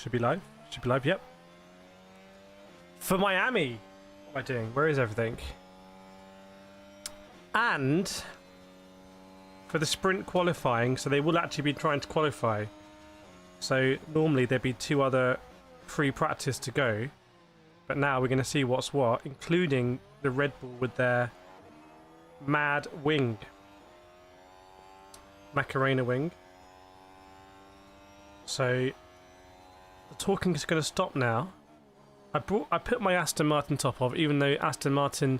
Should be live. Should be live, yep. For Miami. What am I doing? Where is everything? And for the sprint qualifying, so they will actually be trying to qualify. So normally there'd be 2 other free practice to go. But now we're going to see what's what, including the Red Bull with their mad wing. Macarena wing. So the talking is going to stop now. I put my Aston Martin top off, even though Aston Martin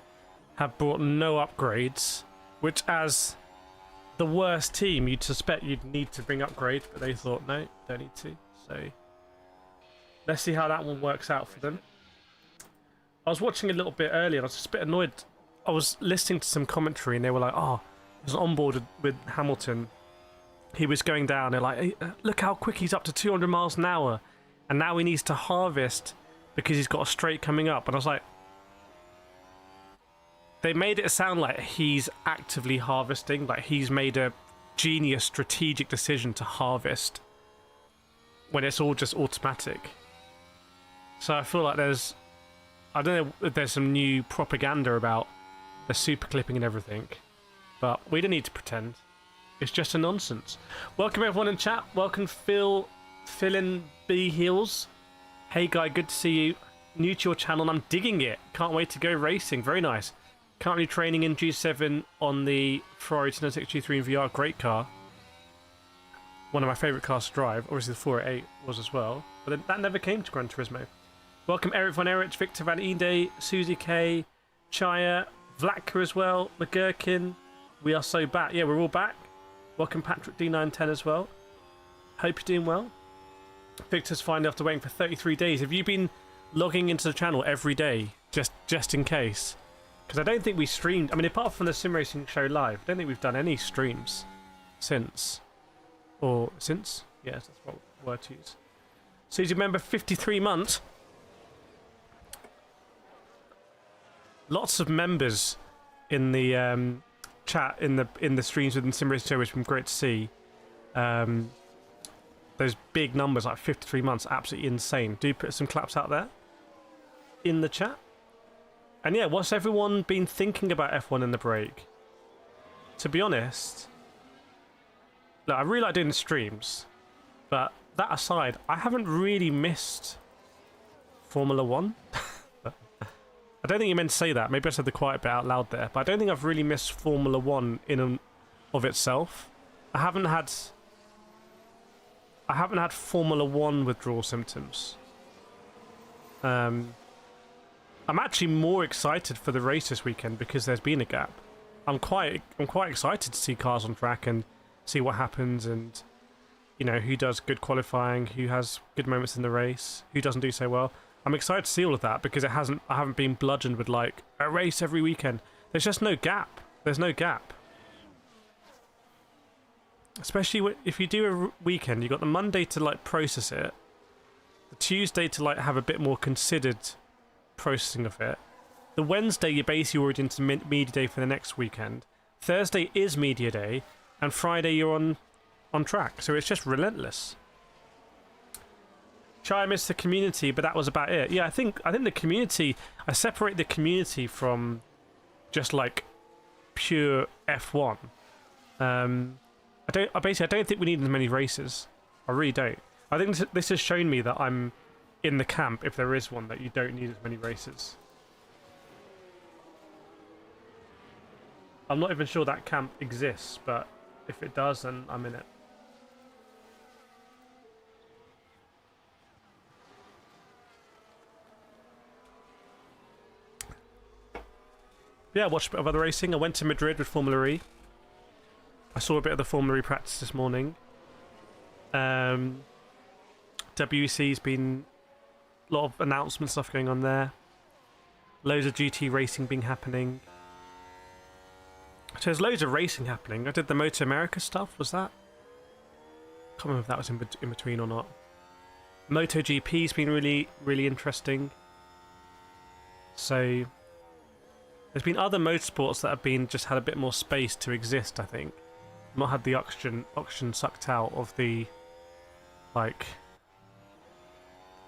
have brought no upgrades, which as the worst team you'd suspect you'd need to bring upgrades, but they thought no, don't need to. So let's see how that one works out for them. I was watching a little bit earlier and I was just a bit annoyed. I was listening to some commentary and they were like, oh, he was on board with Hamilton. He was going down. They're like, hey, look how quick he's up to 200 miles an hour. And now he needs to harvest because he's got a straight coming up. And I was like, they made it sound like he's actively harvesting, like he's made a genius strategic decision to harvest when it's all just automatic. So I feel like I don't know if there's some new propaganda about the super clipping and everything, but we don't need to pretend. It's just a nonsense. Welcome everyone in chat. Welcome Phil in B Heels. Hey guy, good to see you. New to your channel and I'm digging it. Can't wait to go racing. Very nice. Currently training in G7 on the Ferrari 296 G3 in VR. Great car. One of my favourite cars to drive. Obviously the 488 was as well. But then that never came to Gran Turismo. Welcome Eric Von Erich, Victor Van Ede, Susie K, Chaya, Vlatka as well, McGurkin. We are so back. Yeah, we're all back. Welcome Patrick D910 as well. Hope you're doing well. Victor's finally after waiting for 33 days. Have you been logging into the channel every day just in case? Because I don't think we streamed. I mean, apart from the Sim Racing Show live, I don't think we've done any streams since. Or since? Yes, that's what word to use. So you remember 53 months. Lots of members in the chat in the streams within Sim Racing Show, which has been great to see. Those big numbers, like 53 months, absolutely insane. Do put some claps out there in the chat. And yeah, what's everyone been thinking about F1 in the break? To be honest, look, I really like doing the streams, but that aside, I haven't really missed Formula 1. I don't think you meant to say that. Maybe I said the quiet bit out loud there, but I don't think I've really missed Formula 1 in and of itself. I haven't had Formula 1 withdrawal symptoms. I'm actually more excited for the race this weekend because there's been a gap. I'm quite excited to see cars on track and see what happens, and you know who does good qualifying, who has good moments in the race, who doesn't do so well. I'm excited to see all of that because I haven't been bludgeoned with like a race every weekend. There's just no gap. There's no gap. Especially if you do a weekend, you got the Monday to like process it, the Tuesday to like have a bit more considered processing of it. The Wednesday you're basically already into media day for the next weekend. Thursday is media day, and Friday you're on track. So it's just relentless. I missed the community, but that was about it. Yeah, I think the community. I separate the community from just like pure F1. I don't think we need as many races. I really don't. I think this has shown me that I'm in the camp, if there is one, that you don't need as many races. I'm not even sure that camp exists, but if it does, then I'm in it. Yeah, I watched a bit of other racing. I went to Madrid with Formula E. I saw a bit of the Formula E practice this morning. WEC's been a lot of announcement stuff going on there. Loads of GT racing being happening. So there's loads of racing happening. I did the Moto America stuff, was that? Can't remember if that was in between or not. MotoGP's been really, really interesting. So there's been other motorsports that have been just had a bit more space to exist, I think. Not had the oxygen sucked out of the like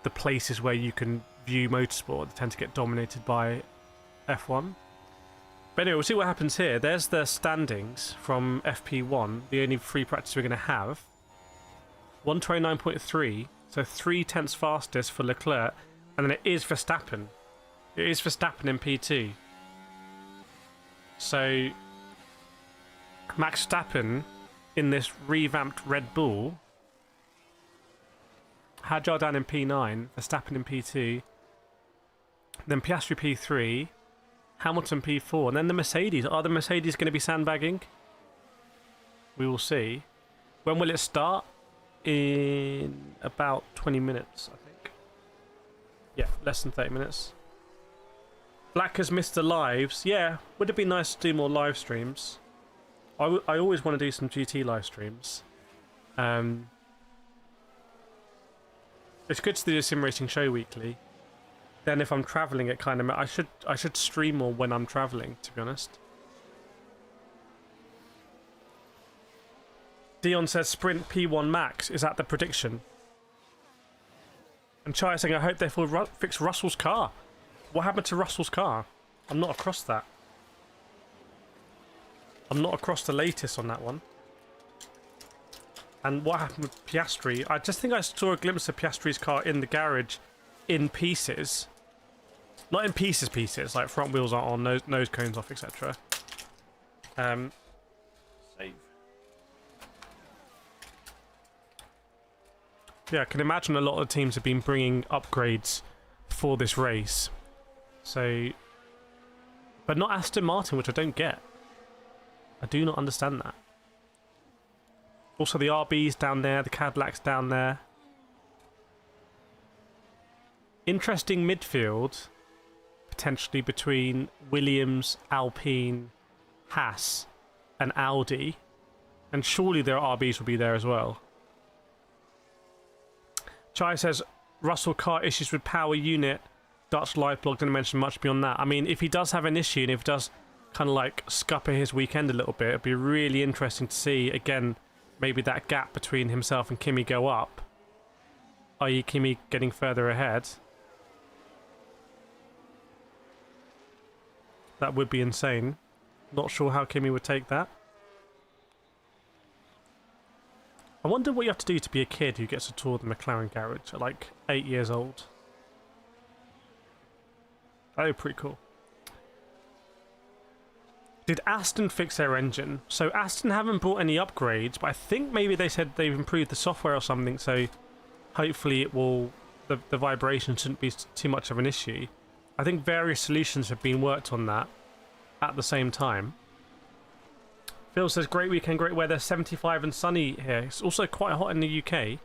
the places where you can view motorsport that tend to get dominated by F1. But anyway, we'll see what happens here. There's the standings from FP1, the only free practice we're going to have. 129.3, so 3/10 fastest for Leclerc, and then it is Verstappen. It is Verstappen in P2. So Max Verstappen in this revamped Red Bull, Hadjar in P9, Verstappen in P2, then Piastri P3, Hamilton P4, and then the Mercedes. Are the Mercedes going to be sandbagging? We will see. When will it start? In about 20 minutes, I think. Yeah, less than 30 minutes. Black has missed the lives. Yeah, would it be nice to do more live streams? I always want to do some GT live streams. It's good to do a sim racing show weekly. Then if I'm travelling, it kind of... I should stream more when I'm travelling, to be honest. Dion says sprint P1 max. Is that the prediction? And Chai is saying, I hope they fix Russell's car. What happened to Russell's car? I'm not across that. I'm not across the latest on that one. And what happened with Piastri? I just think I saw a glimpse of Piastri's car in the garage in pieces. Not in pieces, like front wheels are on, nose cones off, etc. Save. Yeah, I can imagine a lot of teams have been bringing upgrades for this race. So, but not Aston Martin, which I don't get. I do not understand that. Also, the RB's down there, the Cadillac's down there. Interesting midfield, potentially between Williams, Alpine, Haas, and Audi. And surely their RBs will be there as well. Chai says, Russell car issues with power unit. Dutch live blog didn't mention much beyond that. I mean, if he does have an issue and if he does kind of like scupper his weekend a little bit, it'd be really interesting to see, again, maybe that gap between himself and Kimi go up. i.e. Kimi getting further ahead. That would be insane. Not sure how Kimi would take that. I wonder what you have to do to be a kid who gets to tour the McLaren garage at like 8 years old. Oh, pretty cool. Did Aston fix their engine? So Aston haven't brought any upgrades, but I think maybe they said they've improved the software or something, so hopefully it will... The vibration shouldn't be too much of an issue. I think various solutions have been worked on that at the same time. Phil says, great weekend, great weather, 75 and sunny here. It's also quite hot in the UK.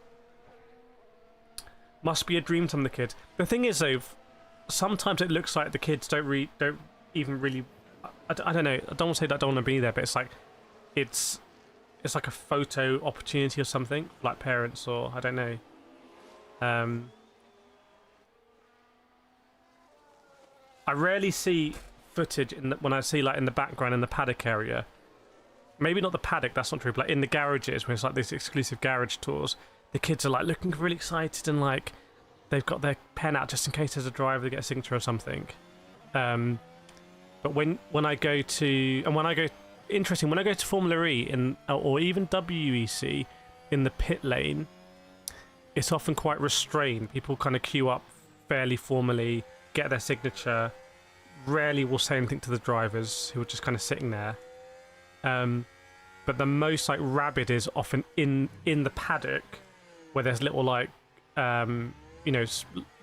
Must be a dream to the kid. The thing is, though, sometimes it looks like the kids don't even really... I don't know. I don't want to say that I don't want to be there, but it's like it's like a photo opportunity or something, like parents or I don't know. I rarely see footage when I see like in the background in the paddock area. Maybe not the paddock, that's not true, but like in the garages when it's like these exclusive garage tours, the kids are like looking really excited and like they've got their pen out just in case there's a driver to get a signature or something. But when I go to when I go to Formula E or even WEC in the pit lane, it's often quite restrained. People kind of queue up fairly formally, get their signature. Rarely will say anything to the drivers who are just kind of sitting there. But the most like rabid is often in the paddock, where there's little like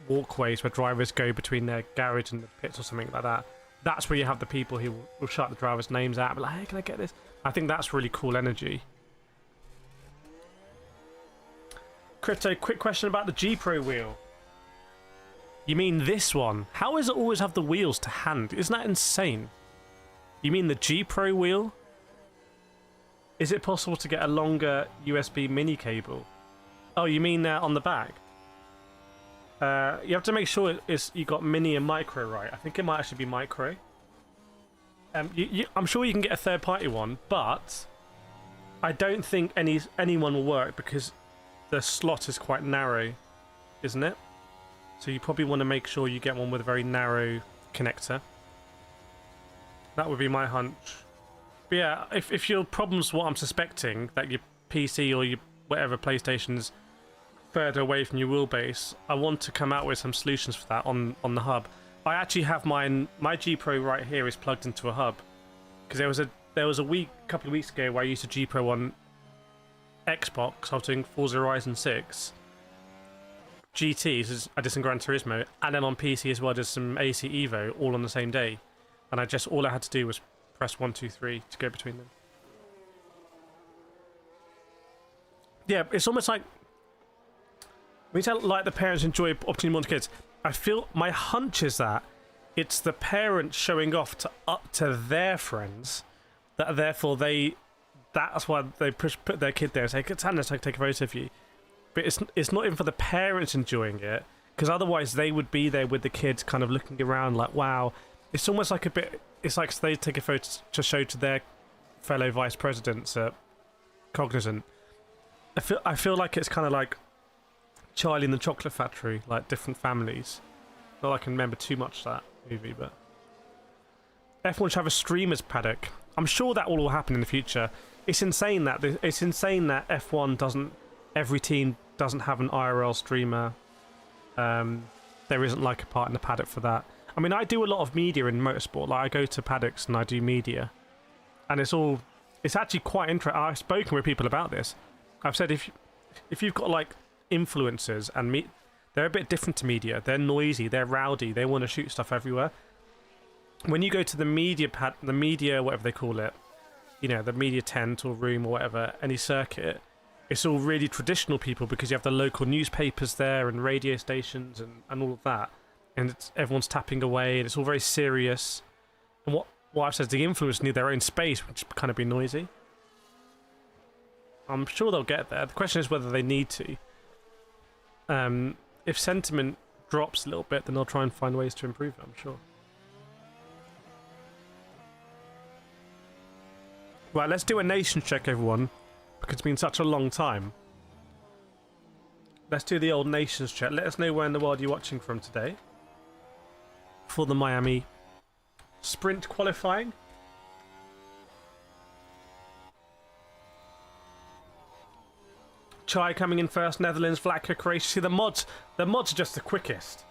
walkways where drivers go between their garage and the pits or something like that. That's where you have the people who will shout the drivers' names out and be like, hey, can I get this? I think that's really cool energy. Crypto, quick question about the G Pro wheel. You mean this one? How does it always have the wheels to hand? Isn't that insane? You mean the G Pro wheel? Is it possible to get a longer USB mini cable? Oh, you mean on the back? You have to make sure you got mini and micro right. I think it might actually be micro. I'm sure you can get a third-party one, but I don't think anyone will work because the slot is quite narrow, isn't it? So you probably want to make sure you get one with a very narrow connector. That would be my hunch. But yeah, if your problem's what I'm suspecting, that your PC or your whatever PlayStation's further away from your wheelbase, I want to come out with some solutions for that on the hub. I actually have my G Pro right here is plugged into a hub, because there was a couple of weeks ago where I used a G Pro on Xbox. I was doing Forza Horizon 6 GT, I did some Gran Turismo, and then on PC as well, did some AC Evo all on the same day, and all I had to do was press 1, 2, 3 to go between them. Yeah, it's almost like when you tell like the parents enjoy opportunity more to kids. I feel my hunch is that it's the parents showing off to their friends, that therefore that's why they put their kid there and say, "Stand there, so I can take a photo of you." But it's not even for the parents enjoying it, because otherwise they would be there with the kids, kind of looking around like, "Wow." It's almost like a bit. It's like they take a photo to show to their fellow vice presidents at Cognizant. I feel like it's kind of like Charlie and the Chocolate Factory, like different families. Not that I can remember too much of that movie, but F1 should have a streamers paddock. I'm sure that will happen in the future. It's insane that F1 doesn't. Every team doesn't have an IRL streamer. There isn't like a part in the paddock for that. I mean, I do a lot of media in motorsport. Like I go to paddocks and I do media, and it's actually quite interesting. I've spoken with people about this. I've said if you've got like influencers and they're a bit different to media. They're noisy, they're rowdy, they want to shoot stuff everywhere. When you go to the media whatever they call it, you know, the media tent or room or whatever, any circuit, it's all really traditional people, because you have the local newspapers there and radio stations and all of that, and everyone's tapping away and it's all very serious. And what I've said is the influencers need their own space, which kind of be noisy. I'm sure they'll get there. The question is whether they need to. If sentiment drops a little bit, then they'll try and find ways to improve it, I'm sure. Right, let's do a nation check, everyone, because it's been such a long time. Let's do the old nations check. Let us know where in the world you're watching from today for the Miami sprint qualifying. Chai coming in first, Netherlands, Vlatka, Croatia. See, the mods are just the quickest.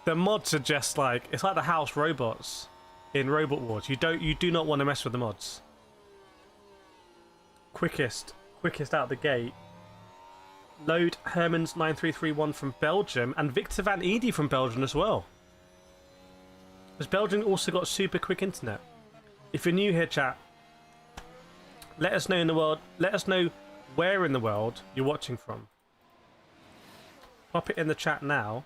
The mods are just like, it's like the house robots in Robot Wars. You do not want to mess with the mods. Quickest out the gate. Load Hermans 9331 from Belgium, and Victor Van Ede from Belgium as well. Has Belgium also got super quick internet? If you're new here, chat, let us know in the world. Let us know where in the world you're watching from. Pop it in the chat now,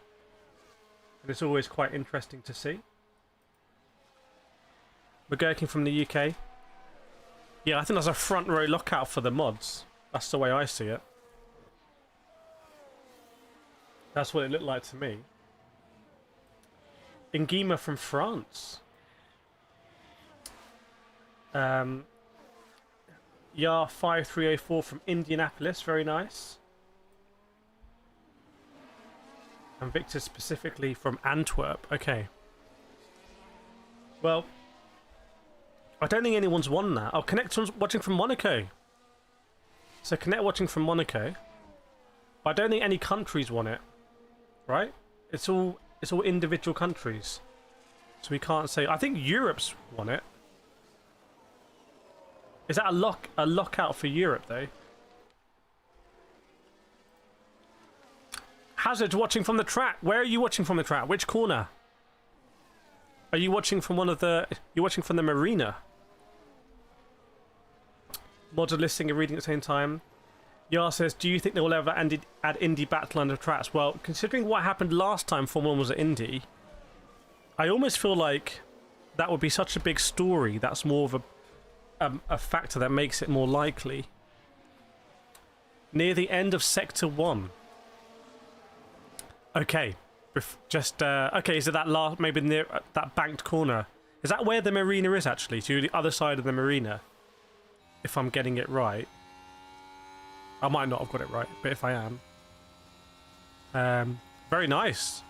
and it's always quite interesting to see. We're working from the UK. Yeah, I think there's a front row lockout for the mods. That's the way I see it. That's what it looked like to me. Ingima from France. Yar 5304 from Indianapolis, very nice. And Victor specifically from Antwerp. Okay. Well, I don't think anyone's won that. Oh, Connect watching from Monaco. So Connect watching from Monaco. But I don't think any countries won it. Right? It's all individual countries. So we can't say. I think Europe's won it. Is that a lockout for Europe though? Hazard watching from the track. Where are you watching from the track? Which corner? Are you watching from one of the? You're watching from the marina. Modded listing and reading at the same time. Yar says, do you think they will ever add Indy back to London tracks? Well, considering what happened last time Formula 1 was at Indy, I almost feel like that would be such a big story. That's more of a factor that makes it more likely. Near the end of Sector 1. Okay. Okay, is it that last, maybe near that banked corner? Is that where the marina is actually? To the other side of the marina? If I'm getting it right. I might not have got it right, but if I am. Very nice.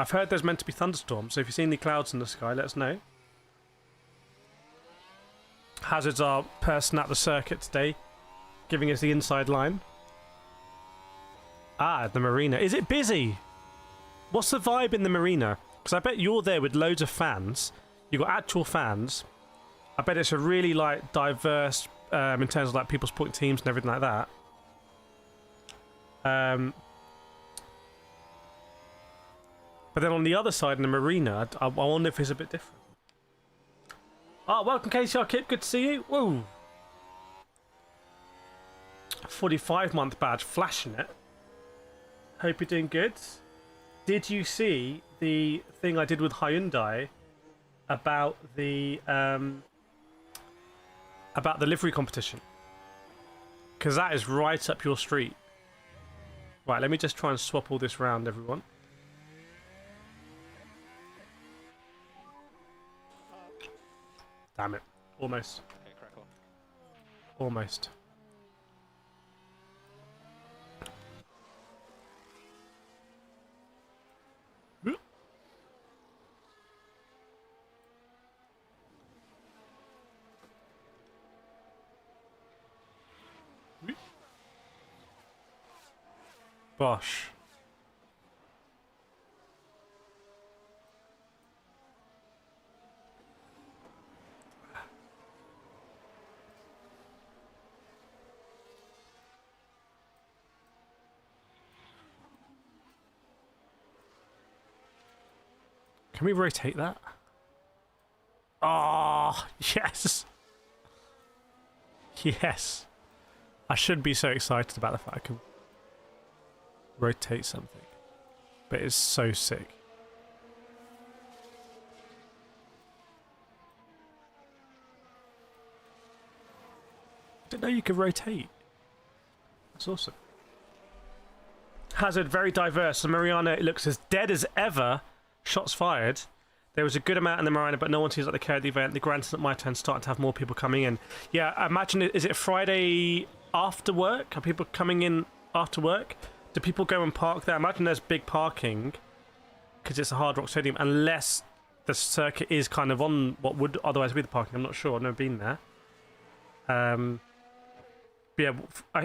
I've heard there's meant to be thunderstorms, so if you see any clouds in the sky, let us know. Hazard's our person at the circuit today, giving us the inside line. Ah, the marina. Is it busy? What's the vibe in the marina? Because I bet you're there with loads of fans. You've got actual fans. I bet it's a really like diverse in terms of like people supporting teams and everything like that. But then on the other side in the marina, I wonder if it's a bit different. Oh, welcome KCR Kip, good to see you. Woo! 45-month badge, flashing it. Hope you're doing good. Did you see the thing I did with Hyundai about the livery competition? Because that is right up your street. Right, let me just try and swap all this round, everyone. Damn it. Almost. Okay, crack on. Almost. Bosh. Can we rotate that? Oh, yes. Yes. I should be so excited about the fact I can rotate something. But it's so sick. I didn't know you could rotate. That's awesome. Hazard, very diverse. And Mariana, it looks as dead as ever. Shots fired. There was a good amount in the marina, but no one seems like they care at the event. The grandstand at my turn starting to have more people coming in. Yeah, I imagine, is it Friday after work? Are people coming in after work? Do people go and park there? I imagine there's big parking because it's a Hard Rock Stadium, unless the circuit is kind of on what would otherwise be the parking. I'm not sure. I've never been there. But yeah,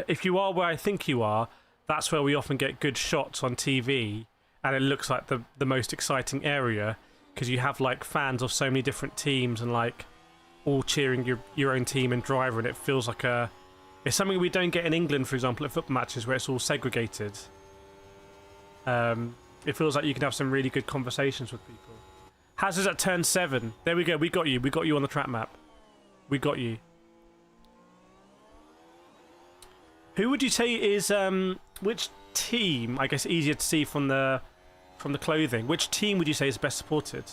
if you are where I think you are, that's where we often get good shots on TV. And it looks like the most exciting area because you have like fans of so many different teams and like all cheering your own team and driver, and it feels like it's something we don't get in England, for example, at football matches where it's all segregated. It feels like you can have some really good conversations with people. Hazard's at turn 7. There we go. We got you on the track map. We got you. Who would you say is which team? I guess easier to see from the clothing. Which team would you say is best supported?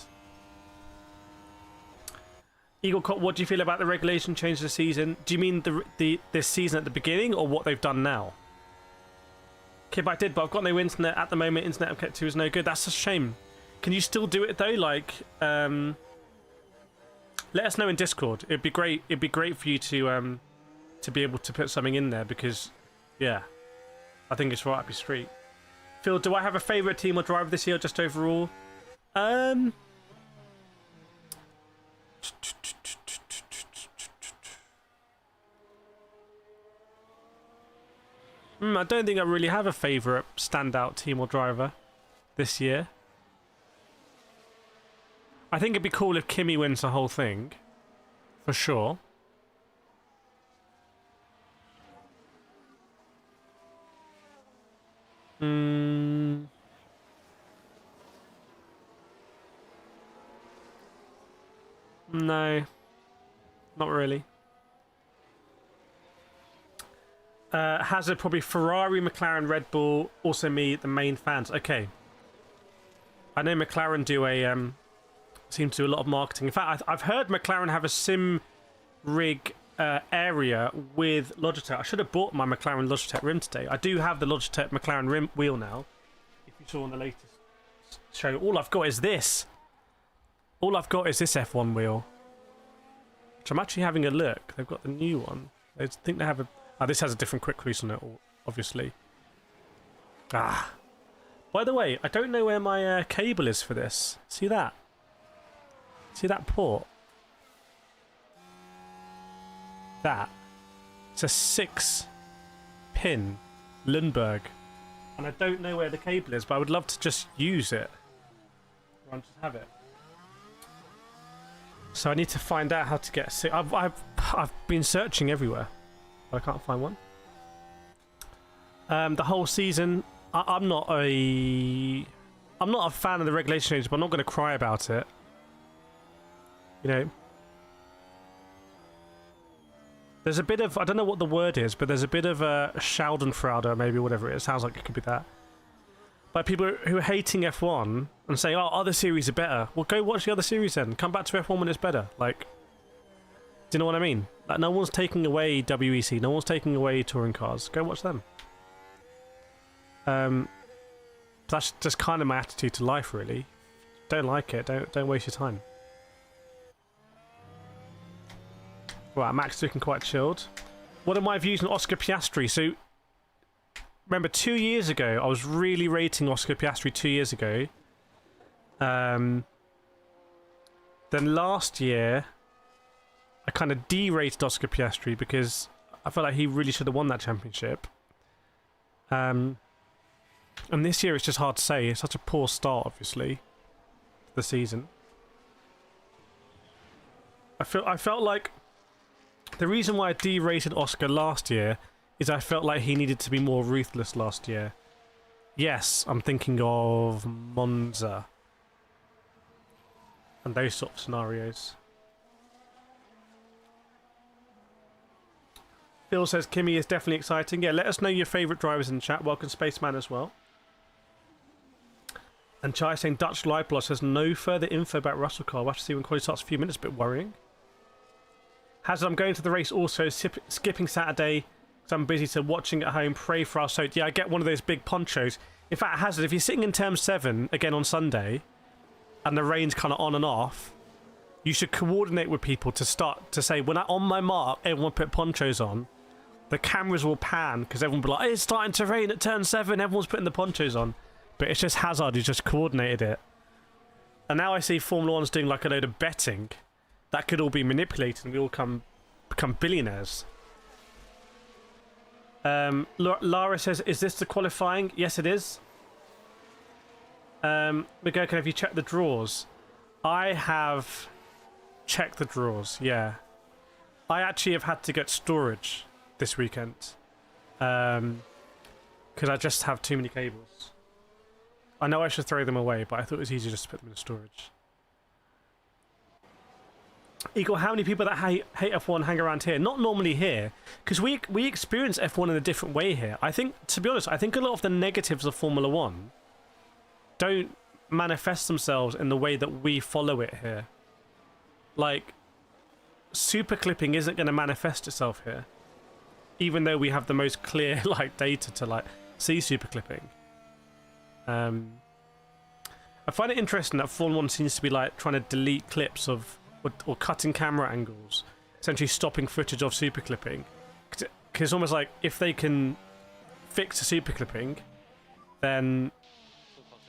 Eagle Cop, what do you feel about the regulation change this season? Do you mean this season at the beginning or what they've done now? Kib, I did, but I've got no internet at the moment. Internet I've kept to is no good. That's a shame. Can you still do it though? Like, let us know in Discord. It'd be great. It'd be great for you to be able to put something in there because, yeah, I think it's right up your street. Phil, do I have a favourite team or driver this year, or just overall? I don't think I really have a favourite standout team or driver this year. I think it'd be cool if Kimi wins the whole thing, for sure. No, not really. Hazard, probably Ferrari, McLaren, Red Bull, also me, the main fans. Okay. I know McLaren do seem to do a lot of marketing. In fact, I've heard McLaren have a sim rig area with Logitech. I should have bought my McLaren Logitech rim today. I do have the Logitech McLaren rim wheel now. If you saw on the latest show, all I've got is this. All I've got is this F1 wheel, which I'm actually having a look. They've got the new one. I think they have a... Oh, this has a different quick release on it, obviously. By the way, I don't know where my cable is for this. See that? See that port? That. It's a 6-pin Lundberg. And I don't know where the cable is, but I would love to just use it. Or just have it. So I need to find out how to get... I've been searching everywhere, but I can't find one. The whole season, I'm not a fan of the regulation changes, but I'm not going to cry about it. You know, there's a bit of, I don't know what the word is, but there's a bit of a Schadenfreude, maybe, whatever it is. Sounds like it could be that. Like people who are hating F1 and saying, oh, other series are better. Well, go watch the other series then. Come back to F1 when it's better. Like, do you know what I mean? Like, no one's taking away WEC. No one's taking away touring cars. Go watch them. That's just kind of my attitude to life, really. Don't like it. Don't waste your time. Right, Max is looking quite chilled. What are my views on Oscar Piastri? So, remember 2 years ago, I was really rating Oscar Piastri 2 years ago. Then last year, I kind of derated Oscar Piastri because I felt like he really should have won that championship. And this year, it's just hard to say. It's such a poor start, obviously, to the season. I felt like the reason why I derated Oscar last year is I felt like he needed to be more ruthless last year. Yes, I'm thinking of Monza and those sort of scenarios. Phil says Kimi is definitely exciting. Yeah, let us know your favourite drivers in the chat. Welcome Spaceman as well. And Chai saying Dutch Live Blog says no further info about Russell car. We'll have to see when quality starts in a few minutes. A bit worrying. Hazard, I'm going to the race also, skipping Saturday because I'm busy, so watching at home. Pray for our soak. Yeah, I get one of those big ponchos. In fact, Hazard, if you're sitting in Term 7 again on Sunday and the rain's kind of on and off, you should coordinate with people to start to say, when on my mark, everyone put ponchos on. The cameras will pan because everyone will be like, it's starting to rain at Turn 7, everyone's putting the ponchos on. But it's just Hazard who just coordinated it. And now I see Formula 1's doing like a load of betting. That could all be manipulated and we all become billionaires. Lara says, is this the qualifying? Yes, it is. McGurkin, have you checked the draws? I have checked the draws, yeah. I actually have had to get storage this weekend. Because I just have too many cables. I know I should throw them away, but I thought it was easier just to put them in storage. Eagle, how many people that hate F1 hang around here? Not normally here, because we experience F1 in a different way here. I think, to be honest, I think a lot of the negatives of Formula 1 don't manifest themselves in the way that we follow it here. Like, super clipping isn't going to manifest itself here, even though we have the most clear like data to like see super clipping. I find it interesting that Formula 1 seems to be like trying to delete clips of or cutting camera angles, essentially stopping footage of super clipping. Because it's almost like if they can fix the super clipping, then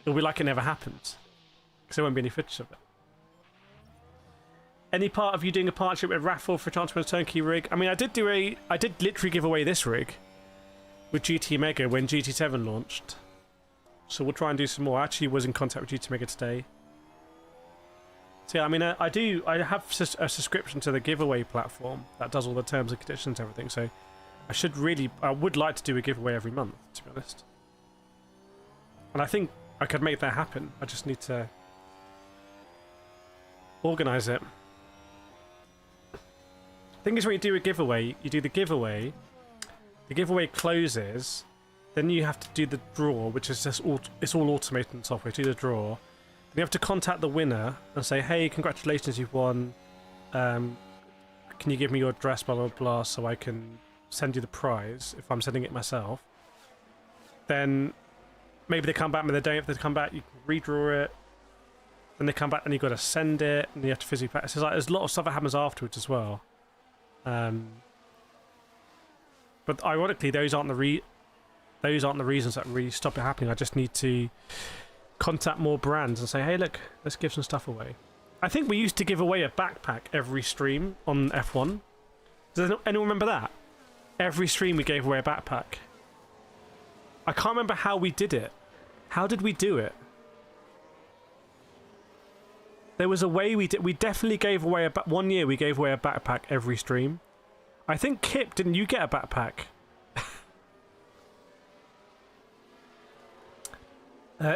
it'll be like it never happened, because there won't be any footage of it. Any part of you doing a partnership with Raffle for a chance to win a turnkey rig? I mean, I did literally give away this rig with GT Mega when GT7 launched. So we'll try and do some more. I actually was in contact with GT Mega today. So yeah, I mean, I have a subscription to the giveaway platform that does all the terms and conditions and everything. So I would like to do a giveaway every month, to be honest. And I think I could make that happen. I just need to organise it. The thing is, when you do a giveaway, you do the giveaway closes, then you have to do the draw, which is just it's all automated in software. Do the draw. You have to contact the winner and say, hey, congratulations, you've won. Can you give me your address, blah, blah, blah, so I can send you the prize if I'm sending it myself. Then maybe they come back, but they don't. If they come back, you can redraw it. Then they come back and you've got to send it, and you have to physically practice. There's a lot of stuff that happens afterwards as well. But ironically, those aren't the those aren't the reasons that really stop it happening. I just need to contact more brands and say, hey, look, let's give some stuff away. I think we used to give away a backpack every stream on F1. Does anyone remember that? Every stream we gave away a backpack. I can't remember how we did it. How did we do it? There was a way we did. We definitely gave away one year we gave away a backpack every stream. I think Kip, didn't you get a backpack?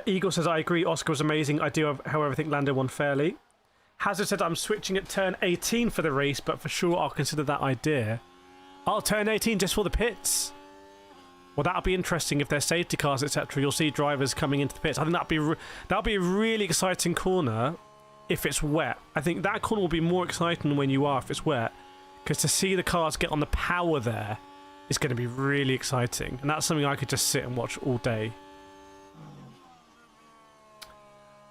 Eagle says, I agree, Oscar was amazing. I do, however, think Lando won fairly. Hazard said, I'm switching at turn 18 for the race, but for sure I'll consider that idea. I'll turn 18 just for the pits. Well, that'll be interesting if there's safety cars, etc. You'll see drivers coming into the pits. I think that'll be a really exciting corner if it's wet. I think that corner will be more exciting when you are if it's wet, because to see the cars get on the power there is going to be really exciting, and that's something I could just sit and watch all day.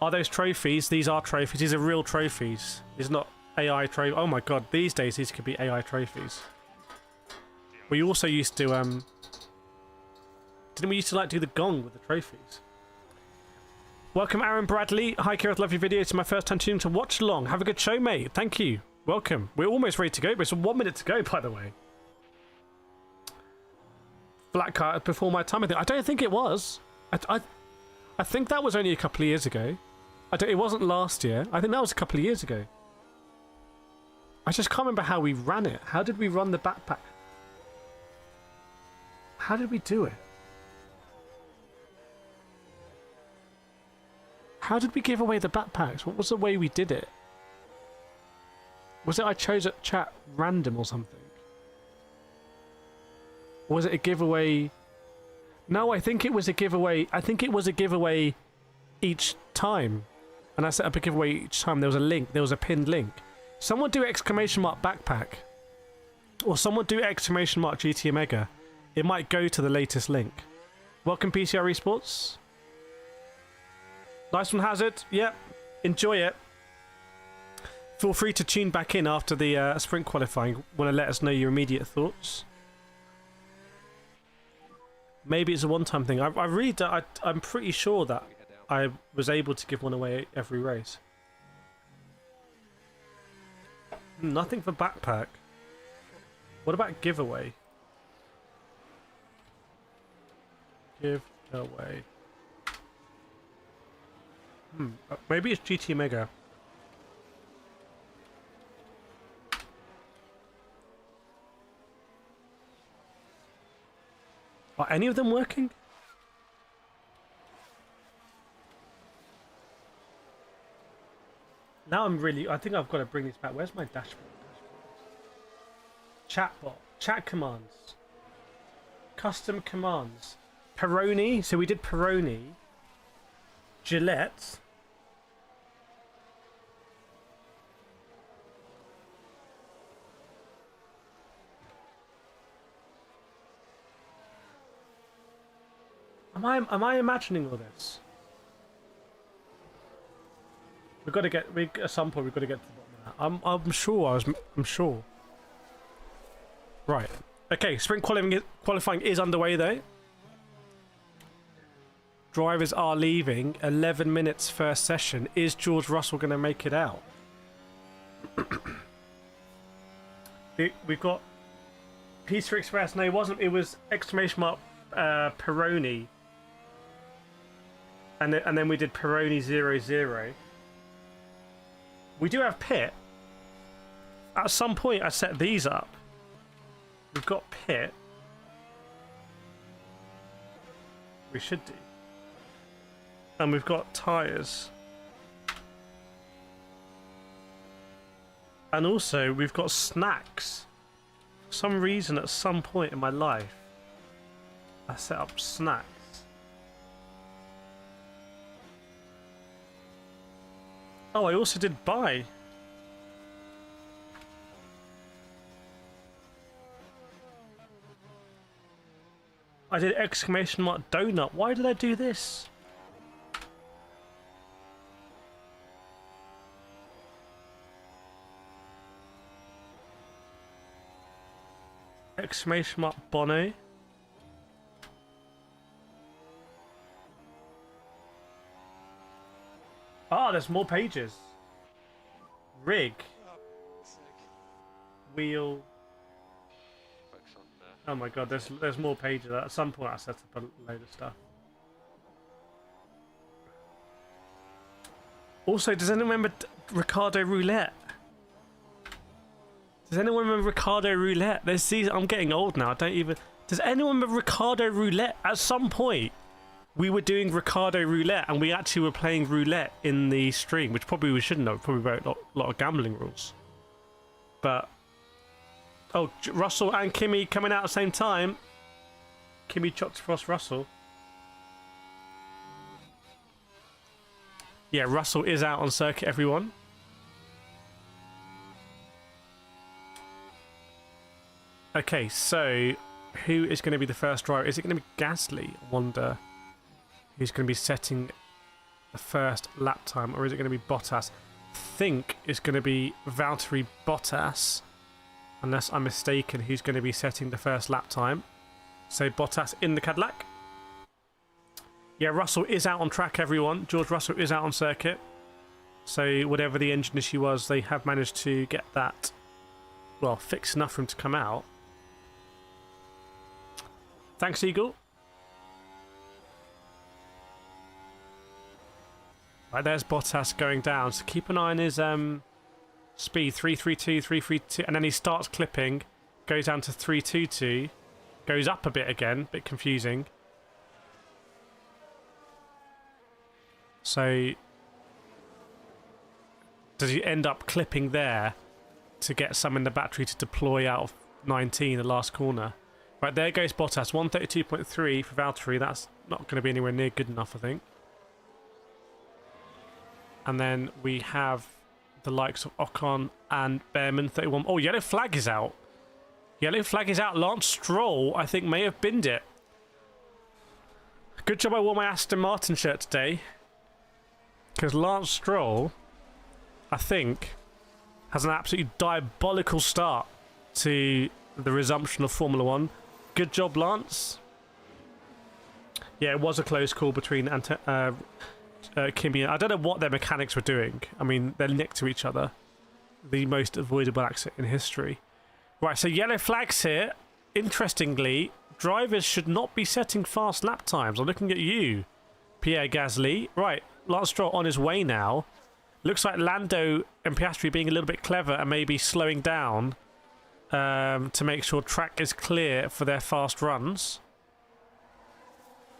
Are those trophies? These are trophies. These are real trophies. These are not AI trophies. Oh my god, these days these could be AI trophies. We also used to didn't we used to like do the gong with the trophies? Welcome Aaron Bradley. Hi Kireth, love your video. It's my first time tuning to Watchalong. Have a good show, mate. Thank you. Welcome. We're almost ready to go, but it's 1 minute to go, by the way. Black car before my time, I think. I don't think it was. I think that was only a couple of years ago. It wasn't last year. I think that was a couple of years ago. I just can't remember how we ran it. How did we run the backpack? How did we do it? How did we give away the backpacks? What was the way we did it? Was it I chose a chat random or something? Or was it a giveaway? No, I think it was a giveaway. I think it was a giveaway each time. And I set up a giveaway each time. There was a link. There was a pinned link. Someone do exclamation mark backpack. Or someone do exclamation mark GT Omega. It might go to the latest link. Welcome PCR Esports. Nice one, Hazard. Yep. Enjoy it. Feel free to tune back in after the sprint qualifying. Want to let us know your immediate thoughts? Maybe it's a one-time thing. I'm pretty sure that I was able to give one away every race. Nothing for backpack. What about giveaway? Give away. Maybe it's GT Omega. Are any of them working? Now I think I've got to bring this back. Where's my dashboard? Chatbot. Chat commands. Custom commands. Peroni. So we did Peroni. Gillette. Am I imagining all this? We've got to get. At some point, we've got to get to the bottom of that. I'm sure. I'm sure. Right. Okay. Sprint qualifying is underway though. Drivers are leaving. 11 minutes first session. Is George Russell going to make it out? We've got Pizza Express. No, it wasn't. It was exclamation mark Peroni. And then we did Peroni 00. We do have Pit. At some point, I set these up. We've got Pit. We should do. And we've got tyres. And also, we've got snacks. For some reason, at some point in my life, I set up snacks. Oh, I also did buy. I did exclamation mark donut. Why did I do this? Exclamation mark Bono. Oh, there's more pages. Rig. Wheel. Oh my god, there's more pages. At some point I set up a load of stuff. Also, does anyone remember Ricardo Roulette? Does anyone remember Ricardo Roulette? There's these. I'm getting old now. I don't even. Does anyone remember Ricardo Roulette? At some point, we were doing Ricardo Roulette, and we actually were playing roulette in the stream, which probably we shouldn't have. Probably wrote a lot of gambling rules. But oh, Russell and Kimmy coming out at the same time. Kimmy chopped across Russell. Yeah, Russell is out on circuit, everyone. Okay, so who is going to be the first driver? Is it going to be Gasly? I wonder who's going to be setting the first lap time, or is it going to be Bottas? I think it's going to be Valtteri Bottas, unless I'm mistaken, who's going to be setting the first lap time. So Bottas in the Cadillac. Yeah, Russell is out on track, everyone. George Russell is out on circuit. So whatever the engine issue was, they have managed to get that, well, fixed enough for him to come out. Thanks, Eagle. Right, there's Bottas going down. So keep an eye on his speed. 332, 332. And then he starts clipping. Goes down to 322. Goes up a bit again. Bit confusing. So does he end up clipping there to get some in the battery to deploy out of 19, the last corner? Right, there goes Bottas. 132.3 for Valtteri. That's not going to be anywhere near good enough, I think. And then we have the likes of Ocon and Behrman, 31. Oh, yellow flag is out. Yellow flag is out. Lance Stroll, I think, may have binned it. Good job I wore my Aston Martin shirt today. Because Lance Stroll, I think, has an absolutely diabolical start to the resumption of Formula 1. Good job, Lance. Yeah, it was a close call between Kimi and... I don't know what their mechanics were doing. I mean, they're next to each other. The most avoidable accident in history. Right, so yellow flags here. Interestingly, drivers should not be setting fast lap times. I'm looking at you, Pierre Gasly. Right, Lance Stroll on his way now. Looks like Lando and Piastri being a little bit clever and maybe slowing down to make sure track is clear for their fast runs.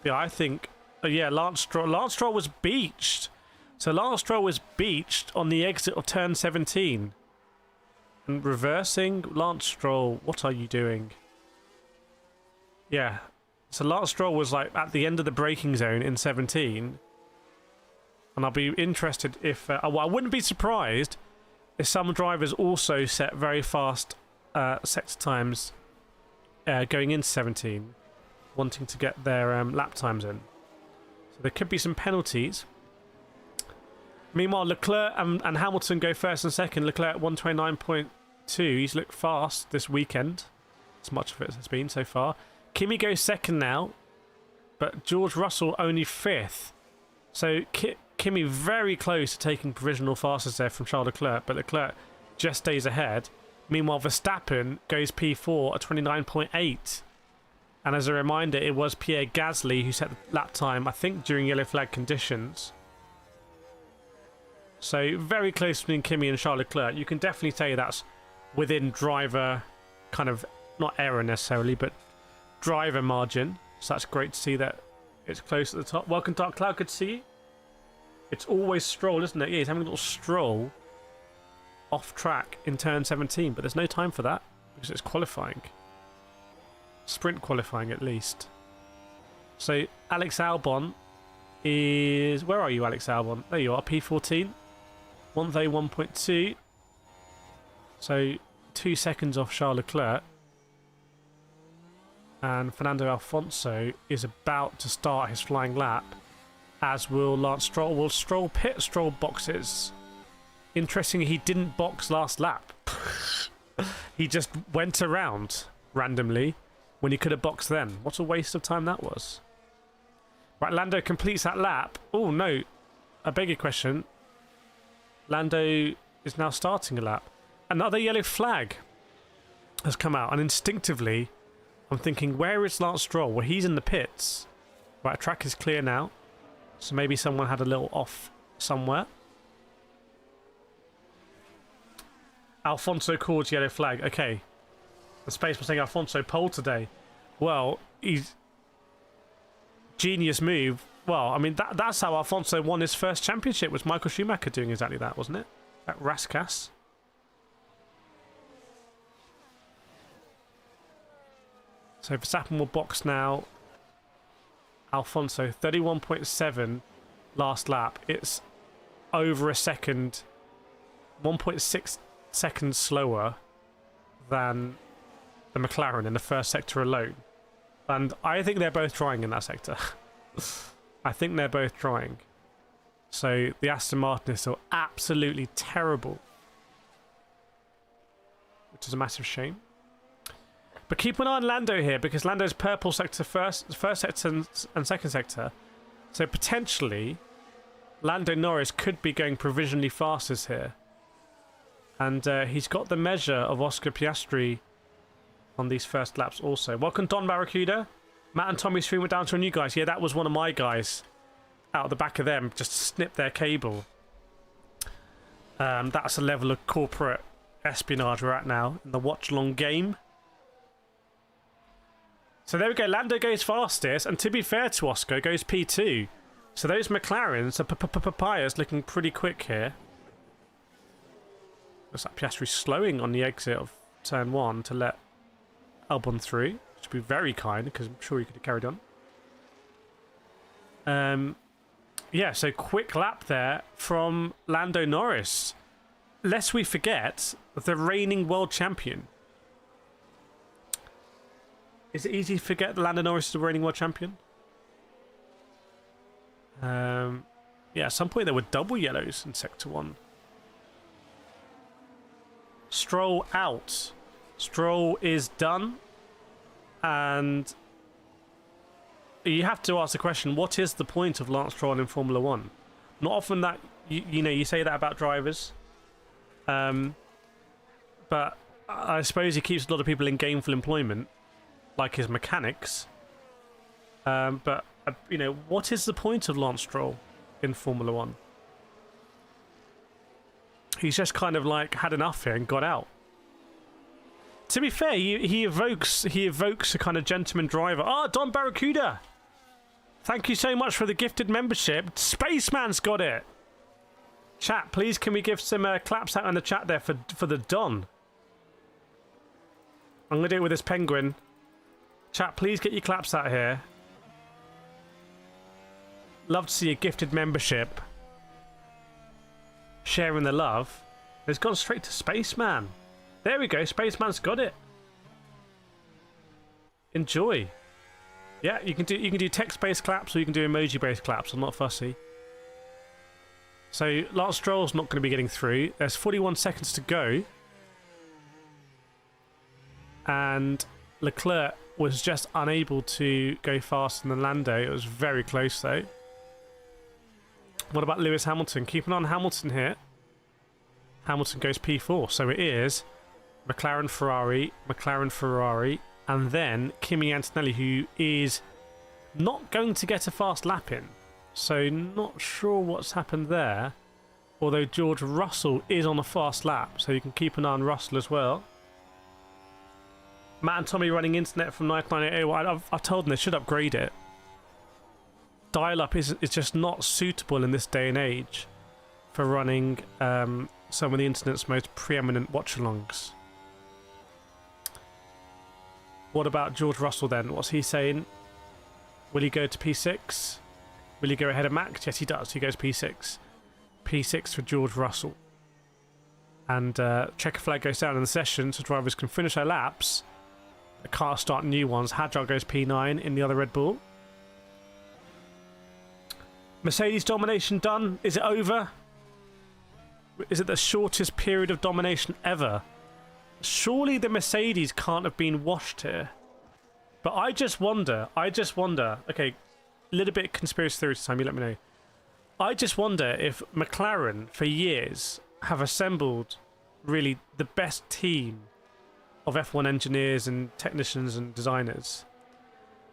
Yeah, I think... yeah, Lance Stroll was beached. So Lance Stroll was beached on the exit of turn 17. And reversing, Lance Stroll, what are you doing? Yeah, so Lance Stroll was like at the end of the braking zone in 17. And I'll be interested if... well, I wouldn't be surprised if some drivers also set very fast sector times going into 17, wanting to get their lap times in. So there could be some penalties. Meanwhile, Leclerc and Hamilton go first and second. Leclerc 129.2. He's looked fast this weekend. As much of it has been so far. Kimi goes second now. But George Russell only fifth. So Kimi very close to taking provisional fastest there from Charles Leclerc. But Leclerc just stays ahead. Meanwhile, Verstappen goes P4 at 29.8. And as a reminder, it was Pierre Gasly who set the lap time, I think, during yellow flag conditions. So very close between Kimi and Charles Leclerc. You can definitely say that's within driver kind of, not error necessarily, but driver margin. So that's great to see that it's close at the top. Welcome, Dark Cloud. Good to see you. It's always Stroll, isn't it? Yeah, he's having a little stroll off track in turn 17, but there's no time for that because it's qualifying. Sprint qualifying at least. So Alex Albon is... Where are you, Alex Albon? There you are, P14. 131.2. So 2 seconds off Charles Leclerc. And Fernando Alonso is about to start his flying lap, as will Lance Stroll. Will Stroll pit? Stroll boxes. Interesting, he didn't box last lap. He just went around randomly when he could have boxed then. What a waste of time that was. Right, Lando completes that lap. Oh, no. I beg your question. Lando is now starting a lap. Another yellow flag has come out, and instinctively I'm thinking, where is Lance Stroll? Well, he's in the pits. Right, track is clear now, so maybe someone had a little off somewhere. Alfonso calls yellow flag. Okay, the space was saying Alfonso pole today. Well, he's genius move. Well, I mean, that's how Alfonso won his first championship, was Michael Schumacher doing exactly that, wasn't it? At Rascasse. So Verstappen will box now. Alfonso, 31.7 last lap. It's over a second, 1.6 seconds slower than the McLaren in the first sector alone. And I think they're both trying in that sector. I think they're both trying. So the Aston Martin is still absolutely terrible, which is a massive shame. But keep an eye on Lando here, because Lando's purple sector first sector and second sector. So potentially Lando Norris could be going provisionally fastest here. And he's got the measure of Oscar Piastri on these first laps also. Welcome Don Barracuda. Matt and Tommy stream went down to a new guys. Yeah, that was one of my guys out the back of them. Just snipped their cable. That's the level of corporate espionage we're at now in the watch-along game. So there we go. Lando goes fastest, and to be fair to Oscar, goes P2. So those McLarens are papayas looking pretty quick here. Looks like Piastri slowing on the exit of turn 1 to let Albon through, which would be very kind, because I'm sure he could have carried on. Yeah, so quick lap there from Lando Norris. Lest we forget, the reigning world champion. Is it easy to forget that Lando Norris is the reigning world champion? Yeah, at some point there were double yellows in Sector 1. Stroll out. Stroll is done. And you have to ask the question, what is the point of Lance Stroll in Formula 1? Not often that, you know, you say that about drivers. But I suppose he keeps a lot of people in gainful employment, like his mechanics. But, you know, what is the point of Lance Stroll in Formula 1? He's just kind of like had enough here and got out. To be fair, he evokes a kind of gentleman driver. Ah, Don Barracuda! Thank you so much for the gifted membership. Spaceman's got it! Chat, please can we give some claps out in the chat there for the Don? I'm going to do it with this penguin. Chat, please get your claps out here. Love to see a gifted membership. Sharing the love. It's gone straight to Spaceman. There we go, Spaceman's got it. Enjoy. Yeah, you can do text-based claps or you can do emoji-based claps. I'm not fussy. So Lance Stroll's not going to be getting through. There's 41 seconds to go. And Leclerc was just unable to go faster than Lando. It was very close though. What about Lewis Hamilton? Keep an eye on Hamilton here. Hamilton goes P4. So it is McLaren, Ferrari, and then Kimi Antonelli, who is not going to get a fast lap in. So not sure what's happened there. Although George Russell is on a fast lap, so you can keep an eye on Russell as well. Matt and Tommy running internet from 9980. I've told them they should upgrade it. Dial-up is just not suitable in this day and age for running some of the internet's most preeminent watch-alongs. What about George Russell then? What's he saying? Will he go to P6? Will he go ahead of Max? Yes, he does. He goes P6. P6 for George Russell. And checker flag goes down in the session so drivers can finish their laps. The cars start new ones. Hadjar goes P9 in the other Red Bull. Mercedes domination done. Is it over? Is it the shortest period of domination ever? Surely the Mercedes can't have been washed here. But I just wonder. Okay, a little bit of conspiracy theory time, you let me know. I just wonder if McLaren, for years, have assembled really the best team of F1 engineers and technicians and designers.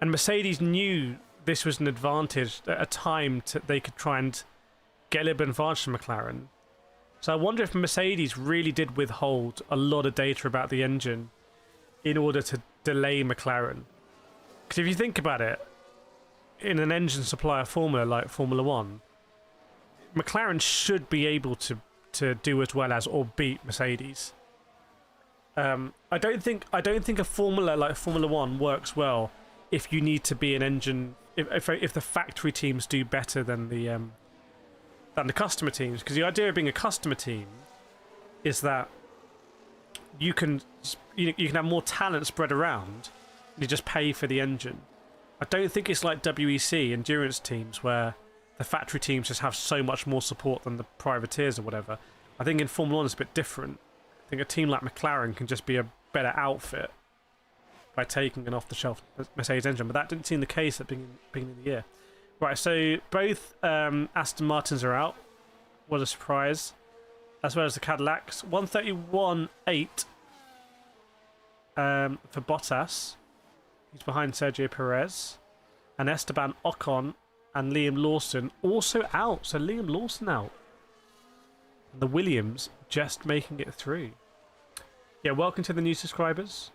And Mercedes knew this was an advantage at a time they could try and get a little bit of advantage from McLaren. So I wonder if Mercedes really did withhold a lot of data about the engine in order to delay McLaren. Because if you think about it, in an engine supplier formula like Formula 1, McLaren should be able to do as well as or beat Mercedes. I don't think a formula like Formula 1 works well if you need to be an engine if the factory teams do better than the customer teams, because the idea of being a customer team is that you can have more talent spread around. You just pay for the engine. I don't think it's like WEC endurance teams where the factory teams just have so much more support than the privateers or whatever. I think in Formula 1 it's a bit different. I think a team like McLaren can just be a better outfit by taking an off-the-shelf Mercedes engine, but that didn't seem the case at the beginning of the year. Right, so both Aston Martins are out. What a surprise. As well as the Cadillacs. 131.8 for Bottas. He's behind Sergio Perez. And Esteban Ocon and Liam Lawson also out. So Liam Lawson out. And the Williams just making it through. Yeah, welcome to the new subscribers.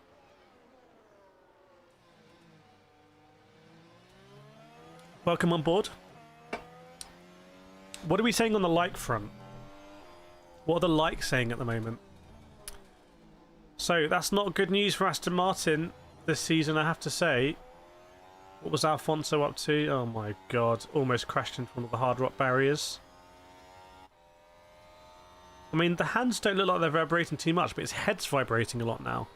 Welcome on board. What are we saying on the like front? What are the likes saying at the moment? So that's not good news for Aston Martin this season, I have to say. What was Alfonso up to? Oh my god, almost crashed into one of the hard rock barriers. I mean, the hands don't look like they're vibrating too much, but his head's vibrating a lot now.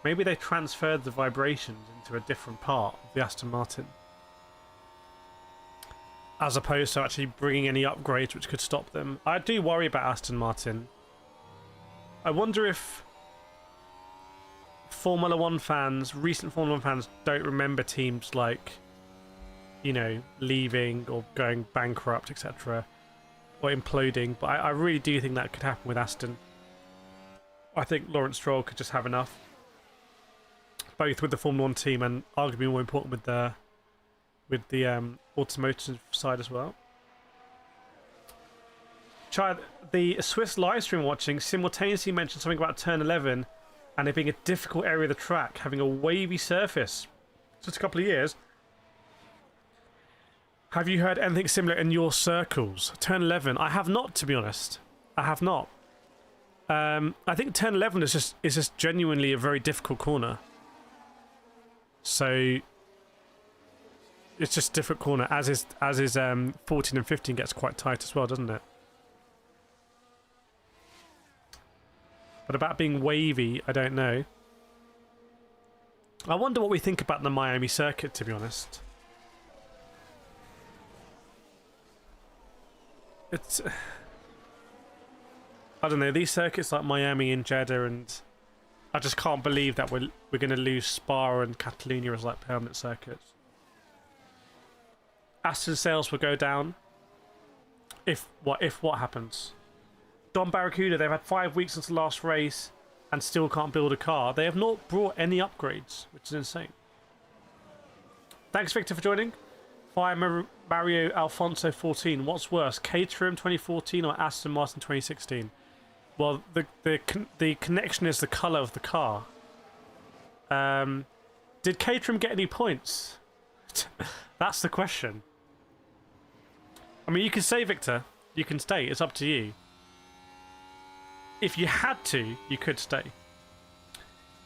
Maybe they transferred the vibrations into a different part of the Aston Martin, as opposed to actually bringing any upgrades which could stop them. I do worry about Aston Martin. I wonder if Formula 1 fans, recent Formula 1 fans, don't remember teams like, you know, leaving or going bankrupt, etc., or imploding. But I really do think that could happen with Aston. I think Lawrence Stroll could just have enough, both with the Formula 1 team and arguably more important with the automotive side as well. Chad, the Swiss live stream watching simultaneously mentioned something about turn 11 and it being a difficult area of the track, having a wavy surface. Just a couple of years. Have you heard anything similar in your circles? Turn 11, I have not, to be honest. I have not. I think turn 11 is just genuinely a very difficult corner. So it's just a different corner, as is 14 and 15 gets quite tight as well, doesn't it? But about being wavy, I don't know. I wonder what we think about the Miami circuit, to be honest. It's, I don't know, these circuits like Miami and Jeddah, and I just can't believe that we're going to lose Spa and Catalonia as like permanent circuits. Aston sales will go down if what happens. Don Barracuda, they've had 5 weeks since the last race and still can't build a car. They have not brought any upgrades, which is insane. Thanks, Victor, for joining. Fire Mario Alfonso 14. What's worse, Caterham 2014 or Aston Martin 2016? Well, the connection is the colour of the car. Did Caterham get any points? That's the question. I mean, you can stay, Victor. You can stay. It's up to you. If you had to, you could stay.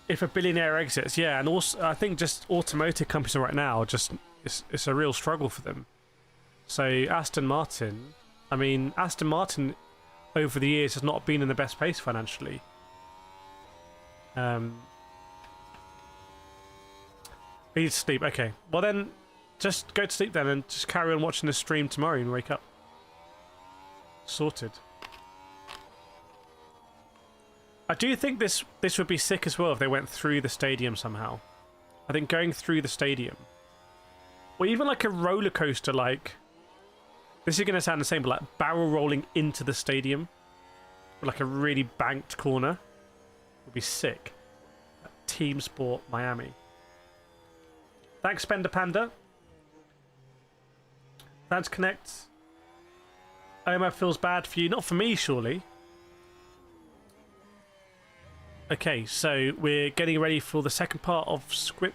If a billionaire exits, yeah, and also I think just automotive companies right now, just it's a real struggle for them. So Aston Martin, I mean, Aston Martin over the years has not been in the best place financially. You need to sleep. Okay, well then, just go to sleep then, and just carry on watching the stream tomorrow and wake up. Sorted. I do think this would be sick as well if they went through the stadium somehow. I think going through the stadium, or even like a roller coaster, like This is going to sound the same, but like barrel rolling into the stadium, like a really banked corner, would be sick. Team Sport Miami. Thanks, Spender Panda. Thanks, Connect. Omar feels bad for you. Not for me, surely. Okay, so we're getting ready for the second part of Squint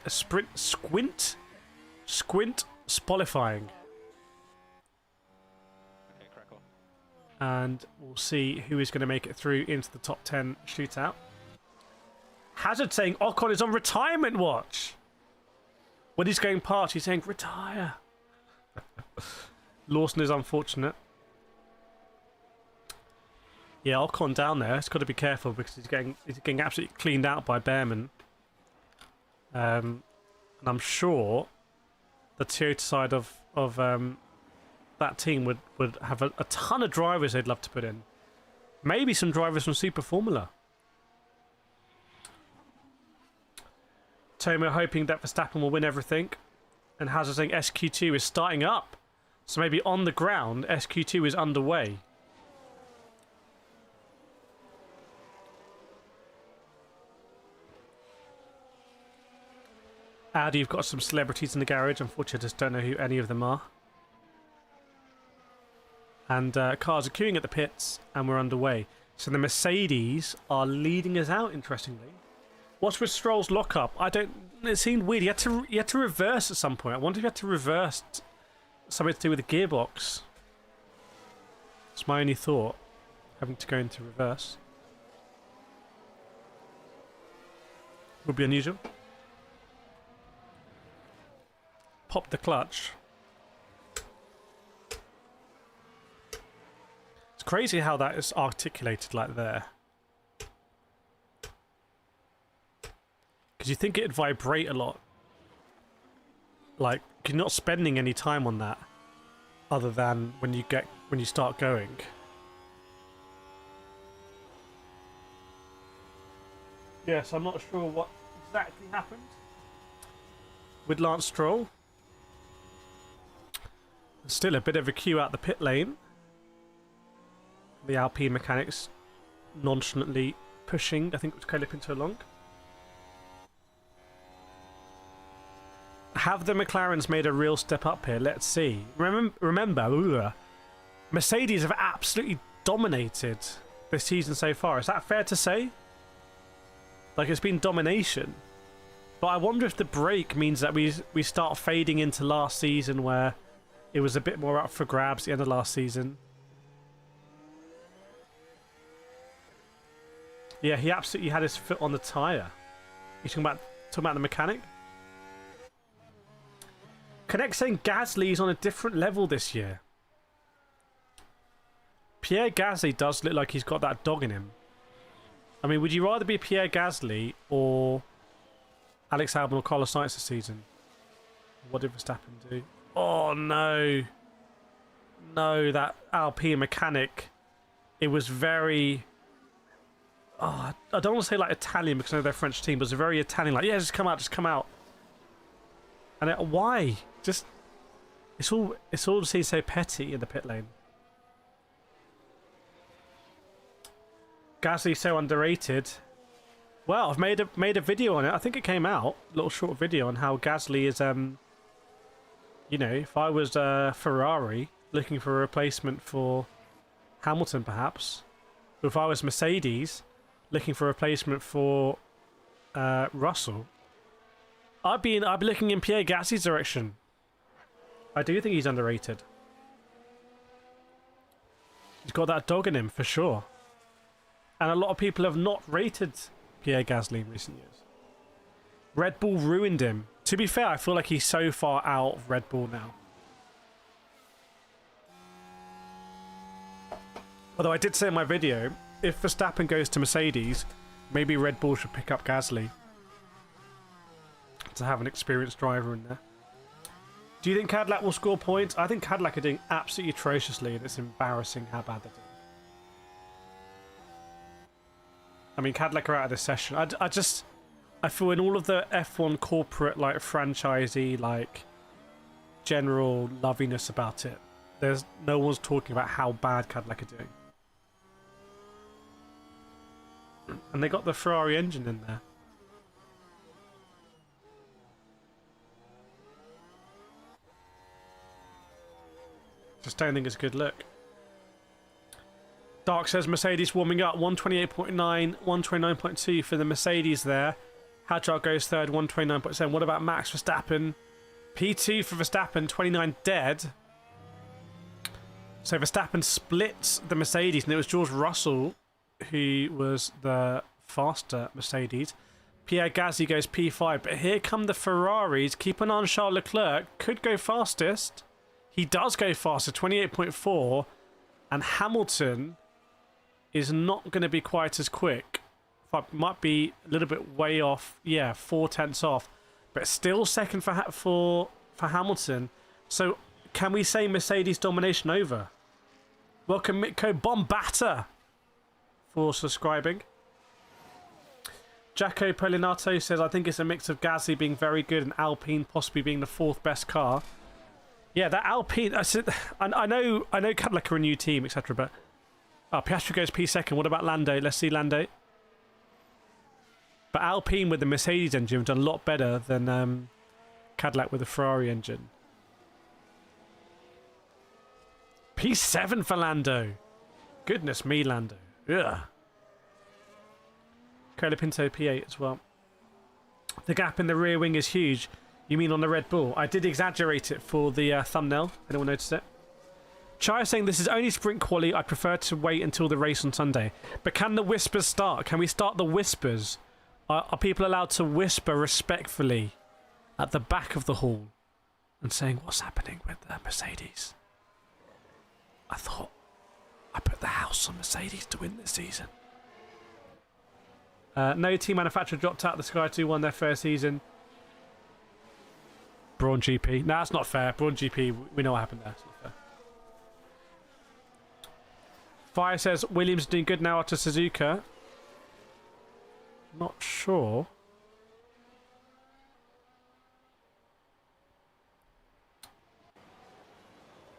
Spolifying. Okay, crack on. And we'll see who is going to make it through into the top 10 shootout. Hazard saying Ocon is on retirement watch. When he's going past, he's saying retire. Lawson is unfortunate. Yeah, Ocon down there. He's got to be careful because he's getting absolutely cleaned out by Behrman. And I'm sure the Toyota side of that team would have a ton of drivers they'd love to put in. Maybe some drivers from Super Formula. Tomo hoping that Verstappen will win everything. And Hazard saying SQ2 is starting up. So maybe on the ground, SQ2 is underway. Audi, you've got some celebrities in the garage. Unfortunately, I just don't know who any of them are. And cars are queuing at the pits, and we're underway. So the Mercedes are leading us out, interestingly. What's with Stroll's lockup? I don't... It seemed weird. He had to reverse at some point. I wonder if he had to reverse something to do with the gearbox. It's my only thought. Having to go into reverse. Would be unusual. Pop the clutch. It's crazy how that is articulated like there. Because you think it'd vibrate a lot. Like, you're not spending any time on that other than when you start going. Yes, I'm not sure what exactly happened with Lance Stroll. Still a bit of a queue out the pit lane. The Alpine mechanics nonchalantly pushing, I think it was Caleb Pinto along. Have the McLarens made a real step up here? Let's see. Remember, Mercedes have absolutely dominated this season so far. Is that fair to say? Like, it's been domination. But I wonder if the break means that we start fading into last season where it was a bit more up for grabs at the end of last season. Yeah, he absolutely had his foot on the tyre. You talking about the mechanic? Connect saying Gasly is on a different level this year. Pierre Gasly does look like he's got that dog in him. I mean, would you rather be Pierre Gasly or Alex Albon or Carlos Sainz this season? What did Verstappen do? Oh no. No, that Alpine mechanic. It was very... Oh, I don't want to say like Italian because I know they're a French team, but it was very Italian. Like, yeah, just come out. And why? Just... It's all seems so petty in the pit lane. Gasly's so underrated. Well, I've made a video on it. I think it came out. A little short video on how Gasly is... You know, if I was Ferrari looking for a replacement for Hamilton, perhaps, or if I was Mercedes looking for a replacement for Russell, I'd be looking in Pierre Gasly's direction. I do think he's underrated. He's got that dog in him for sure, and a lot of people have not rated Pierre Gasly in recent years. Red Bull ruined him. To be fair, I feel like he's so far out of Red Bull now. Although I did say in my video, if Verstappen goes to Mercedes, maybe Red Bull should pick up Gasly to have an experienced driver in there. Do you think Cadillac will score points? I think Cadillac are doing absolutely atrociously, and it's embarrassing how bad they're doing. I mean, Cadillac are out of this session. I feel in all of the F1 corporate, like, franchisee, like, general loviness about it, no one's talking about how bad Cadillac are doing. And they got the Ferrari engine in there. Just don't think it's a good look. Dark says Mercedes warming up, 128.9, 129.2 for the Mercedes there. Hadjar goes third, 129.7. What about Max Verstappen? P2 for Verstappen, 29 dead. So Verstappen splits the Mercedes, and it was George Russell who was the faster Mercedes. Pierre Gasly goes P5, but here come the Ferraris. Keep an eye on Charles Leclerc. Could go fastest. He does go faster, 28.4. And Hamilton is not going to be quite as quick. Might be a little bit way off. Yeah, 4/10 off. But still second for Hamilton. So can we say Mercedes domination over? Welcome Mitko Bombatta for subscribing. Jacko Polinato says, I think it's a mix of Gasly being very good and Alpine possibly being the fourth best car. Yeah, that Alpine, I know Cadillac are a new team, etc. But Piastri goes P2. What about Lando? Let's see Lando. But Alpine with the Mercedes engine have done a lot better than Cadillac with the Ferrari engine. P7 for Lando. Goodness me, Lando. Ugh. Colapinto P8 as well. The gap in the rear wing is huge. You mean on the Red Bull? I did exaggerate it for the thumbnail. Anyone noticed it? Chai is saying this is only sprint quali. I prefer to wait until the race on Sunday. But can the whispers start? Can we start the whispers? Are people allowed to whisper respectfully at the back of the hall and saying what's happening with the Mercedes? I thought I put the house on Mercedes to win this season. No team manufacturer dropped out. The Sky 2 won their first season. Braun GP. No, that's not fair. Braun GP, we know what happened there. It's not fair. Fire says Williams doing good now after Suzuka. Not sure.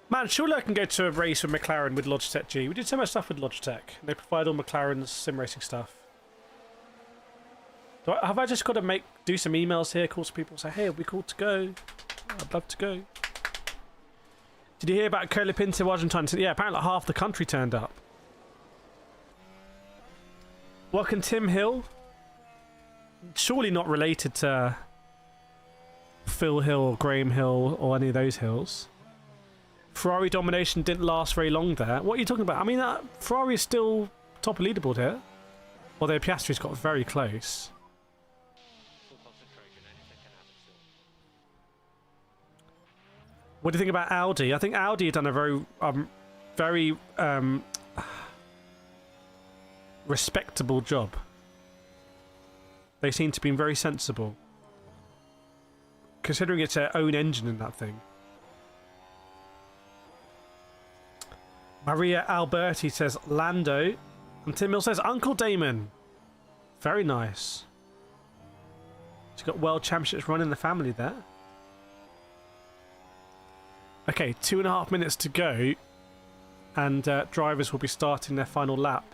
Man, surely I can go to a race with McLaren with Logitech G. We did so much stuff with Logitech. They provide all McLaren's sim racing stuff. Have I just got to do some emails here, call some people, say, hey, are we cool to go? I'd love to go. Did you hear about Colapinto Argentine? Yeah, apparently half the country turned up. Welcome Tim Hill. Surely not related to Phil Hill or Graham Hill or any of those hills. Ferrari domination didn't last very long there. What are you talking about? I mean, Ferrari is still top of leaderboard here. Although Piastri's got very close. What do you think about Audi? I think Audi have done a very respectable job. They seem to be very sensible. Considering it's their own engine in that thing. Maria Alberti says Lando. And Tim Mill says Uncle Damon. Very nice. She's got World Championships running the family there. Okay, 2.5 minutes to go. And drivers will be starting their final lap.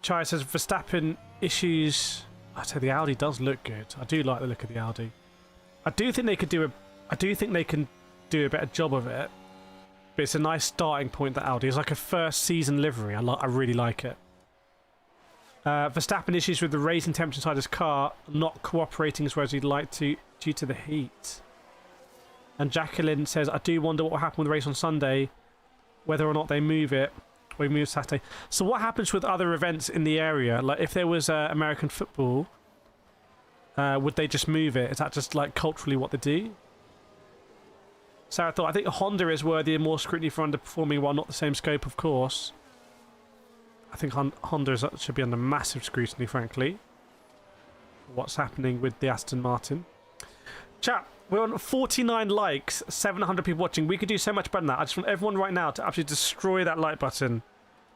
Chai says Verstappen issues. I'd say the Audi does look good. I do like the look of the Audi. I do think they could do they can do a better job of it. But it's a nice starting point, that Audi. It's like a first season livery. I really like it. Verstappen issues with the raising temperature inside his car, not cooperating as well as he'd like to due to the heat. And Jacqueline says, I do wonder what will happen with the race on Sunday, whether or not they move it, or move Saturday. So what happens with other events in the area? Like if there was American football, would they just move it? Is that just like culturally what they do? Sarah thought, I think Honda is worthy of more scrutiny for underperforming, while not the same scope, of course. I think Honda should be under massive scrutiny, frankly. What's happening with the Aston Martin? Chat, we're on 49 likes, 700 people watching. We could do so much better than that. I just want everyone right now to absolutely destroy that like button.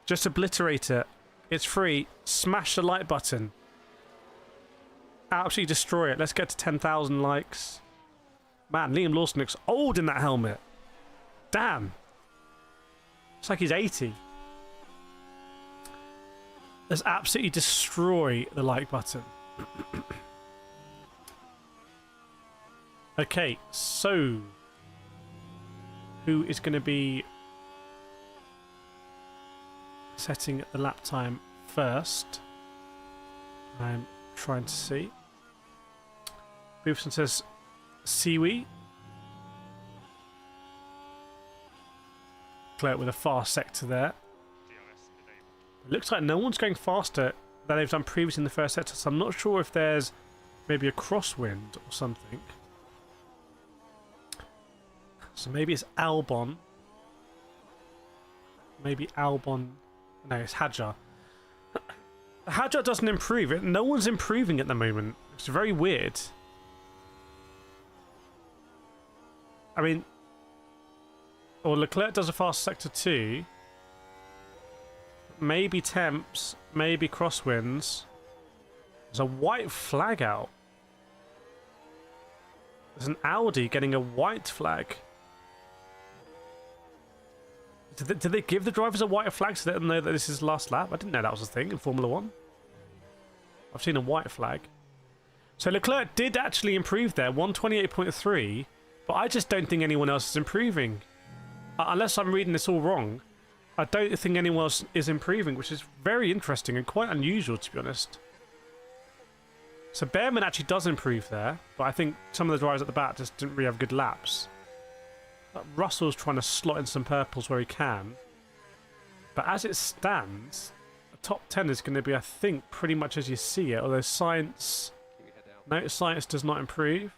Just obliterate it. It's free. Smash the like button. Absolutely destroy it. Let's get to 10,000 likes. Man, Liam Lawson looks old in that helmet. damn. It's like he's 80. Let's absolutely destroy the like button. Okay, so who is going to be setting the lap time first? I'm trying to see. Boofson says Siwi. Clear with a fast sector there. It looks like no one's going faster than they've done previously in the first sector, so I'm not sure if there's maybe a crosswind or something. So maybe it's Albon. Maybe Albon. No, it's Hadjar. Hadjar doesn't improve. No one's improving at the moment. It's very weird. I mean, or Leclerc does a fast sector 2. Maybe temps, maybe crosswinds. There's a white flag out. There's an Audi getting a white flag. Did they give the drivers a white flag so they don't know that this is last lap? I didn't know that was a thing in Formula 1. I've seen a white flag. So Leclerc did actually improve there, 128.3, but I just don't think anyone else is improving. Unless I'm reading this all wrong, I don't think anyone else is improving, which is very interesting and quite unusual, to be honest. So Behrman actually does improve there, but I think some of the drivers at the back just didn't really have good laps. Russell's trying to slot in some purples where he can. But as it stands, the top 10 is going to be, I think, pretty much as you see it. Although Sainz... No, Sainz does not improve.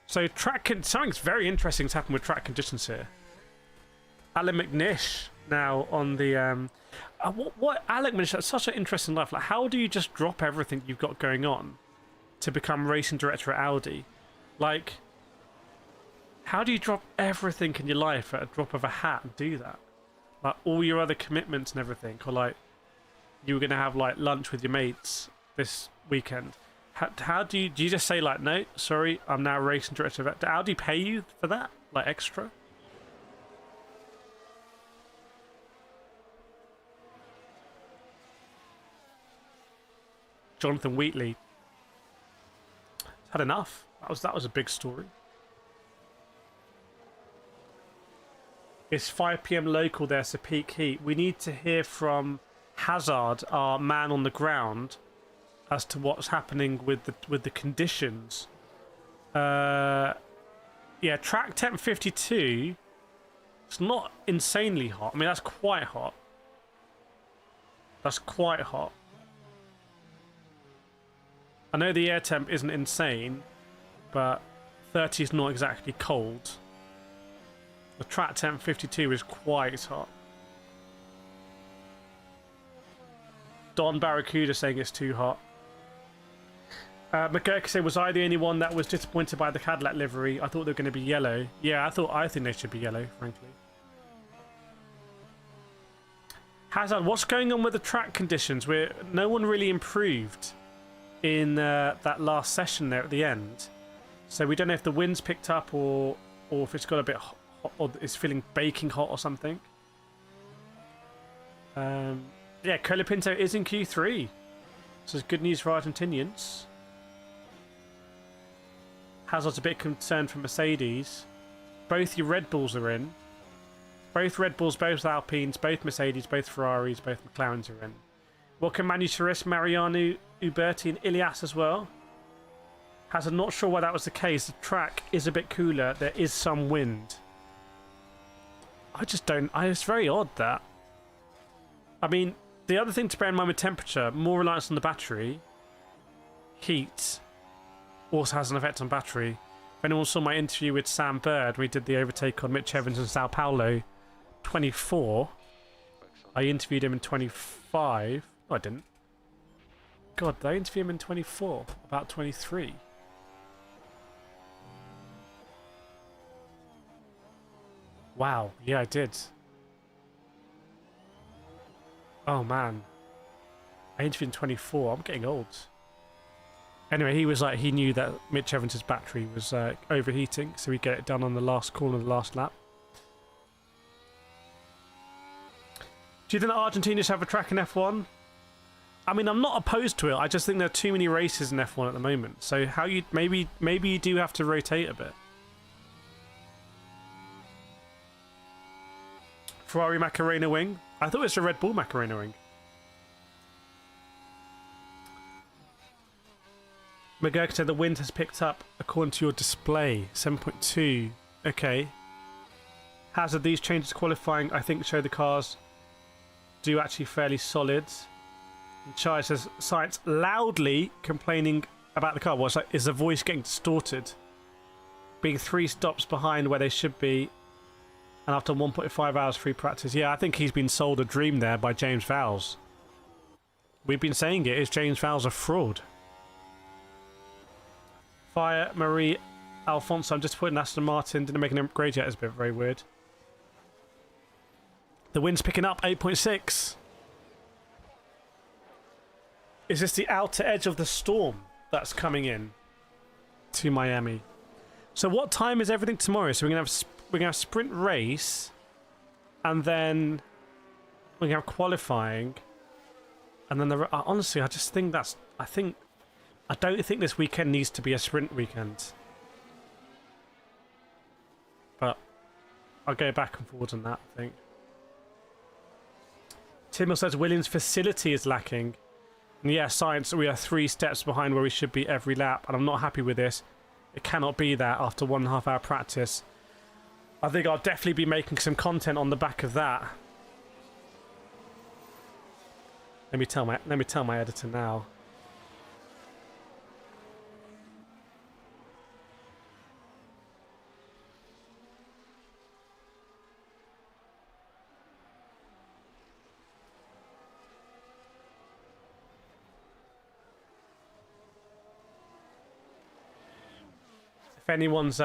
So something's very interesting has happened with track conditions here. Alan McNish now on the... what Alec McNish, that's such an interesting life. Like, how do you just drop everything you've got going on to become racing director at Audi? Like... How do you drop everything in your life at a drop of a hat and do that? Like all your other commitments and everything, or like you were gonna have like lunch with your mates this weekend. How do you just say like, no, sorry, I'm now racing director? Do Audi pay you for that, like extra? Jonathan Wheatley had enough. That was a big story. It's 5 PM local there, so peak heat. We need to hear from Hazard, our man on the ground, as to what's happening with the conditions. Yeah, track temp 52. It's not insanely hot. I mean, that's quite hot. That's quite hot. I know the air temp isn't insane, but 30 is not exactly cold. The track temp 52 is quite hot. Don Barracuda saying it's too hot. McGurk said, was I the only one that was disappointed by the Cadillac livery? I thought they were going to be yellow. Yeah, I think they should be yellow, frankly. Hazard, what's going on with the track conditions? No one really improved in that last session there at the end. So we don't know if the wind's picked up or if it's got a bit hot. Or it's feeling baking hot or something. Yeah, Colapinto is in Q3. So it's good news for Argentinians. Hazard's a bit concerned for Mercedes. Both your Red Bulls are in. Both Red Bulls, both Alpines, both Mercedes, both Ferraris, both McLarens are in. Welcome Manu Suris, Mariano, Uberti and Ilias as well. Hazard, not sure why that was the case. The track is a bit cooler. There is some wind. It's very odd that. I mean, the other thing to bear in mind with temperature, more reliance on the battery. Heat also has an effect on battery. If anyone saw my interview with Sam Bird, we did the overtake on Mitch Evans in Sao Paulo, 24. I interviewed him in 25. No, I didn't. God, did I interview him in 24? About 23. Wow, yeah, I did. Oh man, I interviewed in 24. I'm getting old. Anyway, he was like, he knew that Mitch Evans' battery was overheating, so he'd get it done on the last corner of the last lap. Do you think that Argentina should have a track in F1? I mean, I'm not opposed to it. I just think there are too many races in F1 at the moment. So how you maybe you do have to rotate a bit. Ferrari Macarena wing. I thought it was a Red Bull Macarena wing. McGurk said the wind has picked up according to your display. 7.2. Okay. Hazard, these changes qualifying, I think, show the cars do actually fairly solid. And Chai says, Sainz loudly complaining about the car. Well, it's like, is the voice getting distorted? Being 3 stops behind where they should be. And after 1.5 hours free practice. Yeah, I think he's been sold a dream there by James Vowles. We've been saying it. Is James Vowles a fraud? Fire Marie Alfonso. I'm just putting Aston Martin. Didn't make an upgrade yet. It's a bit very weird. The wind's picking up. 8.6. Is this the outer edge of the storm that's coming in to Miami? So what time is everything tomorrow? So we're gonna have sprint race, and then we're gonna have qualifying, and then honestly, I just think I don't think this weekend needs to be a sprint weekend. But I'll go back and forward on that, I think. Timmel says Williams' facility is lacking. And yeah, Sainz, we are 3 steps behind where we should be every lap, and I'm not happy with this. It cannot be that after 1.5 hour practice. I think I'll definitely be making some content on the back of that. Let me tell my editor now. If anyone's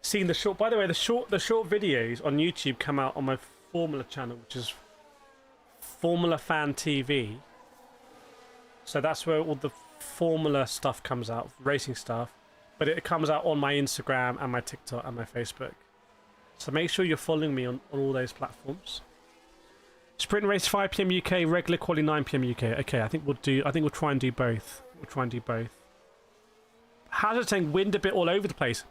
seen the short, by the way, the short videos on YouTube come out on my Formula channel, which is Formula Fan TV. So that's where all the Formula stuff comes out, racing stuff. But it comes out on my Instagram and my TikTok and my Facebook. So make sure you're following me on all those platforms. Sprint race 5 PM UK, regular quali 9 PM UK. Okay, I think we'll try and do both. Hazard saying wind a bit all over the place.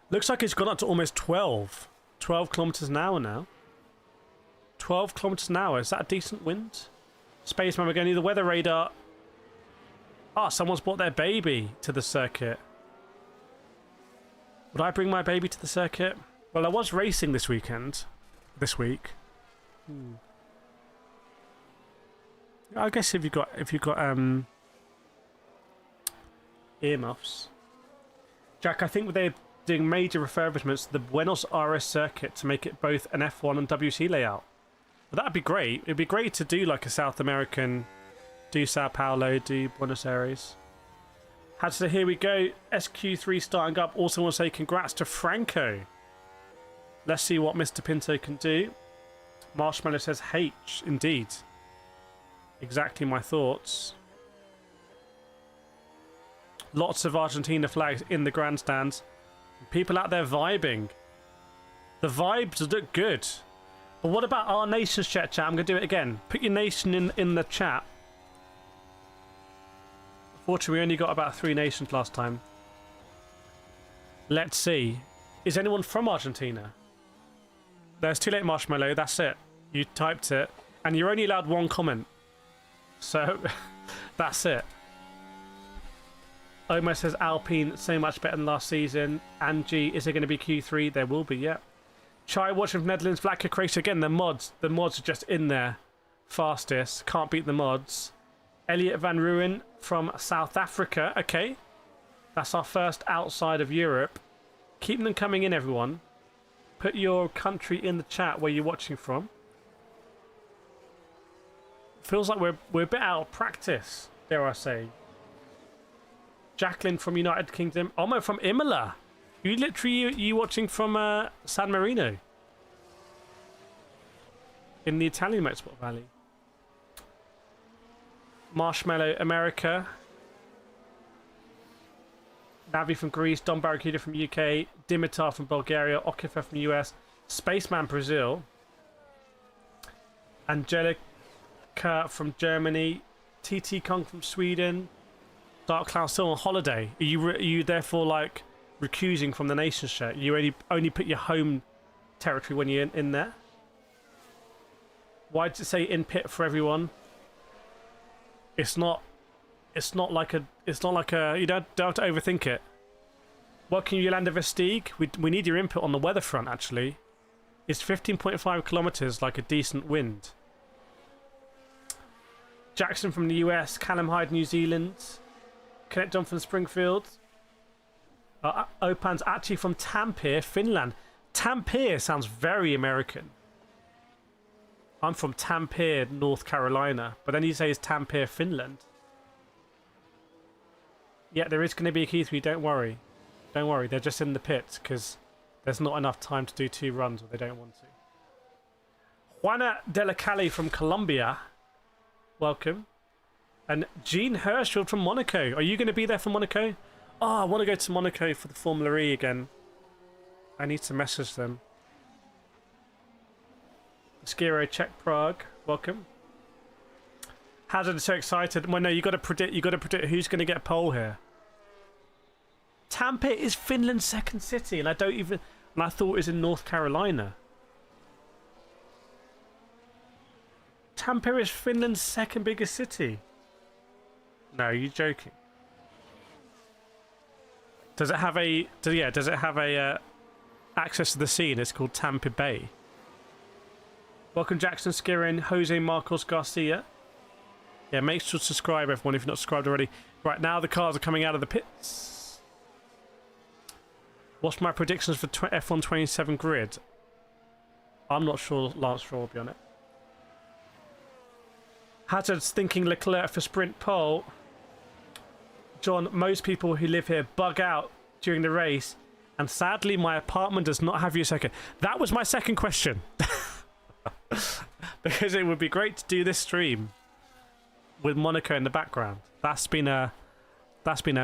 Looks like it's gone up to almost 12 kilometers an hour now. 12 kilometers an hour. Is that a decent wind? Spaceman, we're going to need the weather radar. Ah, someone's brought their baby to the circuit. Would I bring my baby to the circuit? Well, I was racing this week. I guess if you've got earmuffs. Jack, I think they're doing major refurbishments to the Buenos Aires circuit to make it both an F1 and WC layout. Well, that'd be great. It'd be great to do like a South American, do Sao Paulo, do Buenos Aires. So here we go. SQ3 starting up. Also want to say congrats to Franco. Let's see what Mr. Pinto can do. Marshmallow says H, indeed. Exactly my thoughts. Lots of Argentina flags in the grandstands. People out there vibing. The vibes look good. But what about our nation's chat? I'm going to do it again. Put your nation in the chat. Fortunately, we only got about 3 nations last time. Let's see. Is anyone from Argentina? There's too late, Marshmallow. That's it. You typed it. And you're only allowed 1 comment. So, that's it. Omar says Alpine so much better than last season. Angie, is there going to be Q3? There will be, yeah. Chai watching from Netherlands. Black Croatia again. The mods are just in there. Fastest. Can't beat the mods. Elliot Van Ruin from South Africa. Okay. That's our first outside of Europe. Keep them coming in, everyone. Put your country in the chat where you're watching from. Feels like we're a bit out of practice, dare I say. Jacqueline from United Kingdom. Omo from Imola. You watching from San Marino? In the Italian Motorsport Valley. Marshmallow, America. Navi from Greece. Don Barracuda from UK. Dimitar from Bulgaria. Okifa from US. Spaceman, Brazil. Angelica from Germany. TT Kong from Sweden. Dark Cloud still on holiday. Are you therefore like recusing from the nation shirt? You only put your home territory when you're in there? Why did it say in pit for everyone? It's not like a you don't have to overthink it. Welcome Yolanda Vestige. We need your input on the weather front actually. It's 15.5 kilometers, like a decent wind. Jackson from the US, Callum Hyde, New Zealand. Connect John from Springfield. Opan's actually from Tampere, Finland. Tampere sounds very American. I'm from Tampere, North Carolina, but then you say it's Tampere, Finland. Yeah, there is going to be a Q3, don't worry. Don't worry, they're just in the pits because there's not enough time to do 2 runs or they don't want to. Juana Dela Calle from Colombia. Welcome. And Gene Hirschfield from Monaco. Are you going to be there for Monaco? Oh, I want to go to Monaco for the Formula E again. I need to message them. Skiro Czech Prague. Welcome. Hazard is so excited. Well, no, you got to predict who's going to get pole here. Tampere is Finland's second city, and I thought it was in North Carolina. Tampere is Finland's second biggest city. No, you're joking. Does it have a? Does it have a access to the sea? And it's called Tampa Bay. Welcome, Jackson Skirin, Jose Marcos Garcia. Yeah, make sure to subscribe, everyone, if you're not subscribed already. Right now, the cars are coming out of the pits. What's my predictions for F1 27 grid? I'm not sure. Lance Stroll will be on it. Hazard's thinking Leclerc for sprint pole. John, most people who live here bug out during the race, and sadly my apartment does not have you a second. That was my second question. Because it would be great to do this stream with Monaco in the background. That's been a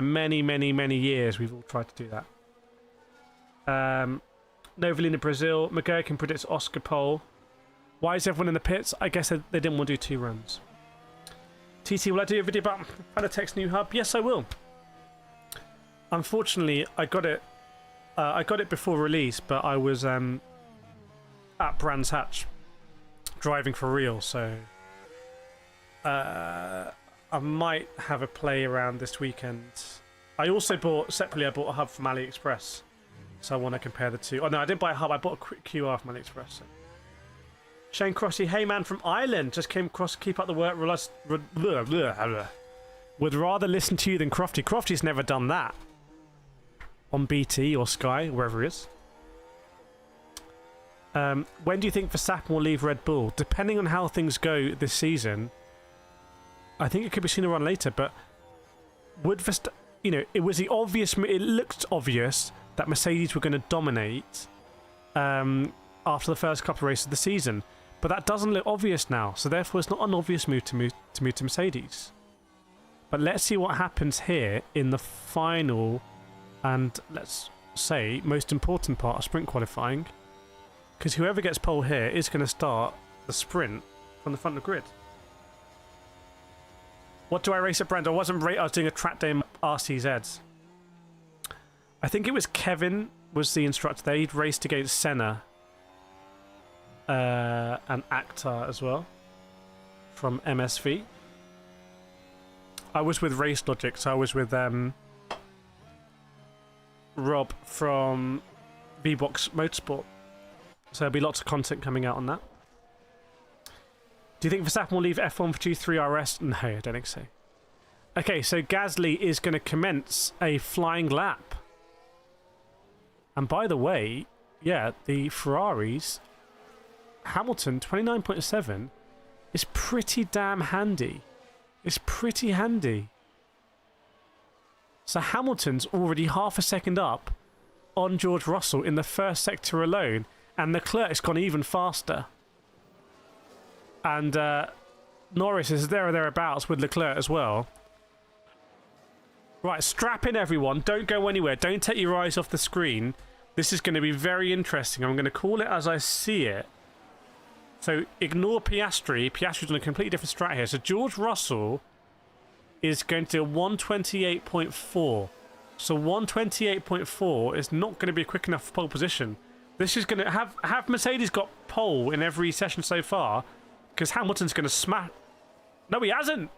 many years we've all tried to do that. Novalina Brazil. McGurkin predicts Oscar pole. Why is everyone in the pits? I guess they didn't want to do 2 runs. TT, will I do a video about Fanatec's new hub? Yes, I will. Unfortunately, I got it before release, but I was at Brands Hatch driving for real, so I might have a play around this weekend. I also bought a hub from AliExpress, so I want to compare the two. Oh no, I didn't buy a hub. I bought a quick QR from AliExpress. So. Shane Crossy, hey man from Ireland, just came across. Keep up the work. Would rather listen to you than Crofty. Crofty's never done that on BT or Sky, wherever it is. When do you think Verstappen will leave Red Bull? Depending on how things go this season, I think it could be sooner or later. But would Verstappen, it was the obvious. It looked obvious that Mercedes were going to dominate after the first couple of races of the season. But that doesn't look obvious now, so therefore it's not an obvious move to move to Mercedes. But let's see what happens here in the final and, let's say, most important part of sprint qualifying. Because whoever gets pole here is going to start the sprint from the front of the grid. What do I race at Brand? I was doing a track day in RCZs. I think it was Kevin was the instructor there. He'd raced against Senna. And Akhtar as well from MSV. I was with Race Logic, so I was with Rob from VBox Motorsport. So there'll be lots of content coming out on that. Do you think Verstappen will leave F1 for Q3 RS? No, I don't think so. Okay, so Gasly is going to commence a flying lap. And by the way, yeah, the Ferraris... Hamilton 29.7 is pretty damn handy. It's pretty handy. So Hamilton's already half a second up on George Russell in the first sector alone, and Leclerc's gone even faster. And Norris is there or thereabouts with Leclerc as well. Right, strap in everyone. Don't go anywhere. Don't take your eyes off the screen. This is going to be very interesting. I'm going to call it as I see it So ignore Piastri. Piastri's on a completely different strat here. So George Russell is going to do 128.4. So 128.4 is not going to be quick enough for pole position. This is going to have Mercedes got pole in every session so far, because Hamilton's going to smash. No, he hasn't.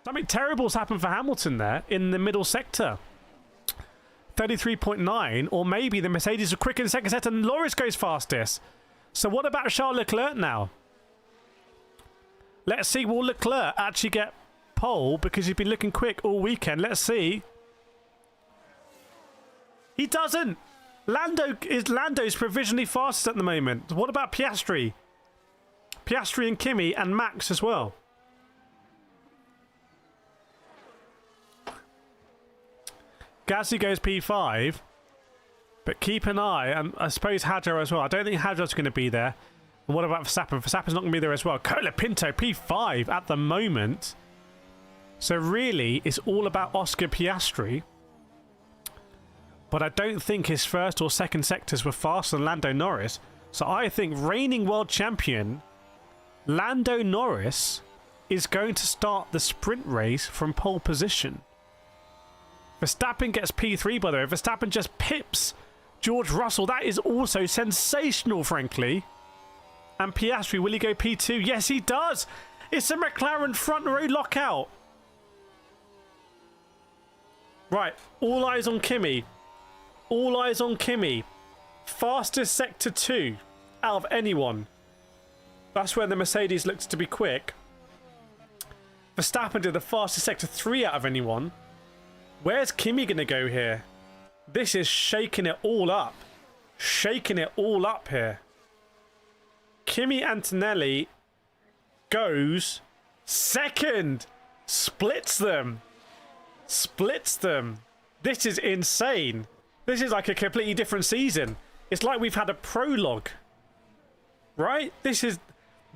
Something terrible's happened for Hamilton there in the middle sector. 33.9, or maybe the Mercedes are quick in the second set and Norris goes fastest. So what about Charles Leclerc now? Let's see, will Leclerc actually get pole because he's been looking quick all weekend? Let's see. He doesn't. Lando's provisionally fastest at the moment. What about Piastri? Piastri and Kimi and Max as well. Gasly goes P5, but keep an eye, and I suppose Hadjar as well. I don't think Hadjar's going to be there. And what about Verstappen? Verstappen's not going to be there as well. Colapinto P5 at the moment. So really, it's all about Oscar Piastri. But I don't think his first or second sectors were faster than Lando Norris. So I think reigning world champion Lando Norris is going to start the sprint race from pole position. Verstappen gets P3, by the way. Verstappen just pips George Russell. That is also sensational, frankly. And Piastri, will he go P2? Yes, he does. It's a McLaren front row lockout. Right, all eyes on Kimi. All eyes on Kimi. Fastest sector 2 out of anyone. That's where the Mercedes looks to be quick. Verstappen did the fastest sector 3 out of anyone. Where's Kimi going to go here? This is shaking it all up. Shaking it all up here. Kimi Antonelli goes second. Splits them. Splits them. This is insane. This is like a completely different season. It's like we've had a prologue. Right? This is...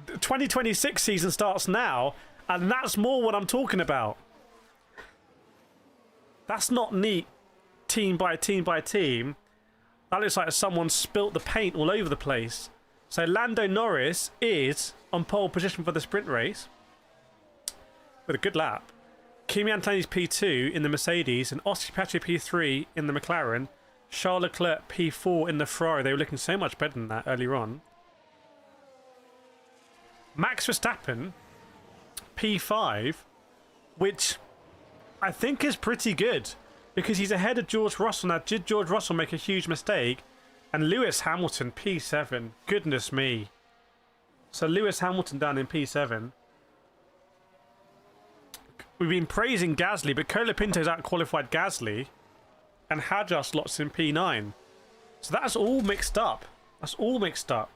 2026 season starts now, and that's more what I'm talking about. That's not neat team by team by team. That looks like someone spilt the paint all over the place. So Lando Norris is on pole position for the sprint race with a good lap. Kimi Antonelli's P2 in the Mercedes and Oscar Piastri P3 in the McLaren. Charles Leclerc P4 in the Ferrari. They were looking so much better than that earlier on. Max Verstappen P5, which I think is pretty good because he's ahead of George Russell. Now, did George Russell make a huge mistake? And Lewis Hamilton P7. Goodness me. So Lewis Hamilton down in P7. We've been praising Gasly, but Colapinto's out-qualified Gasly. And Hadjar slots in P9. So that's all mixed up. That's all mixed up.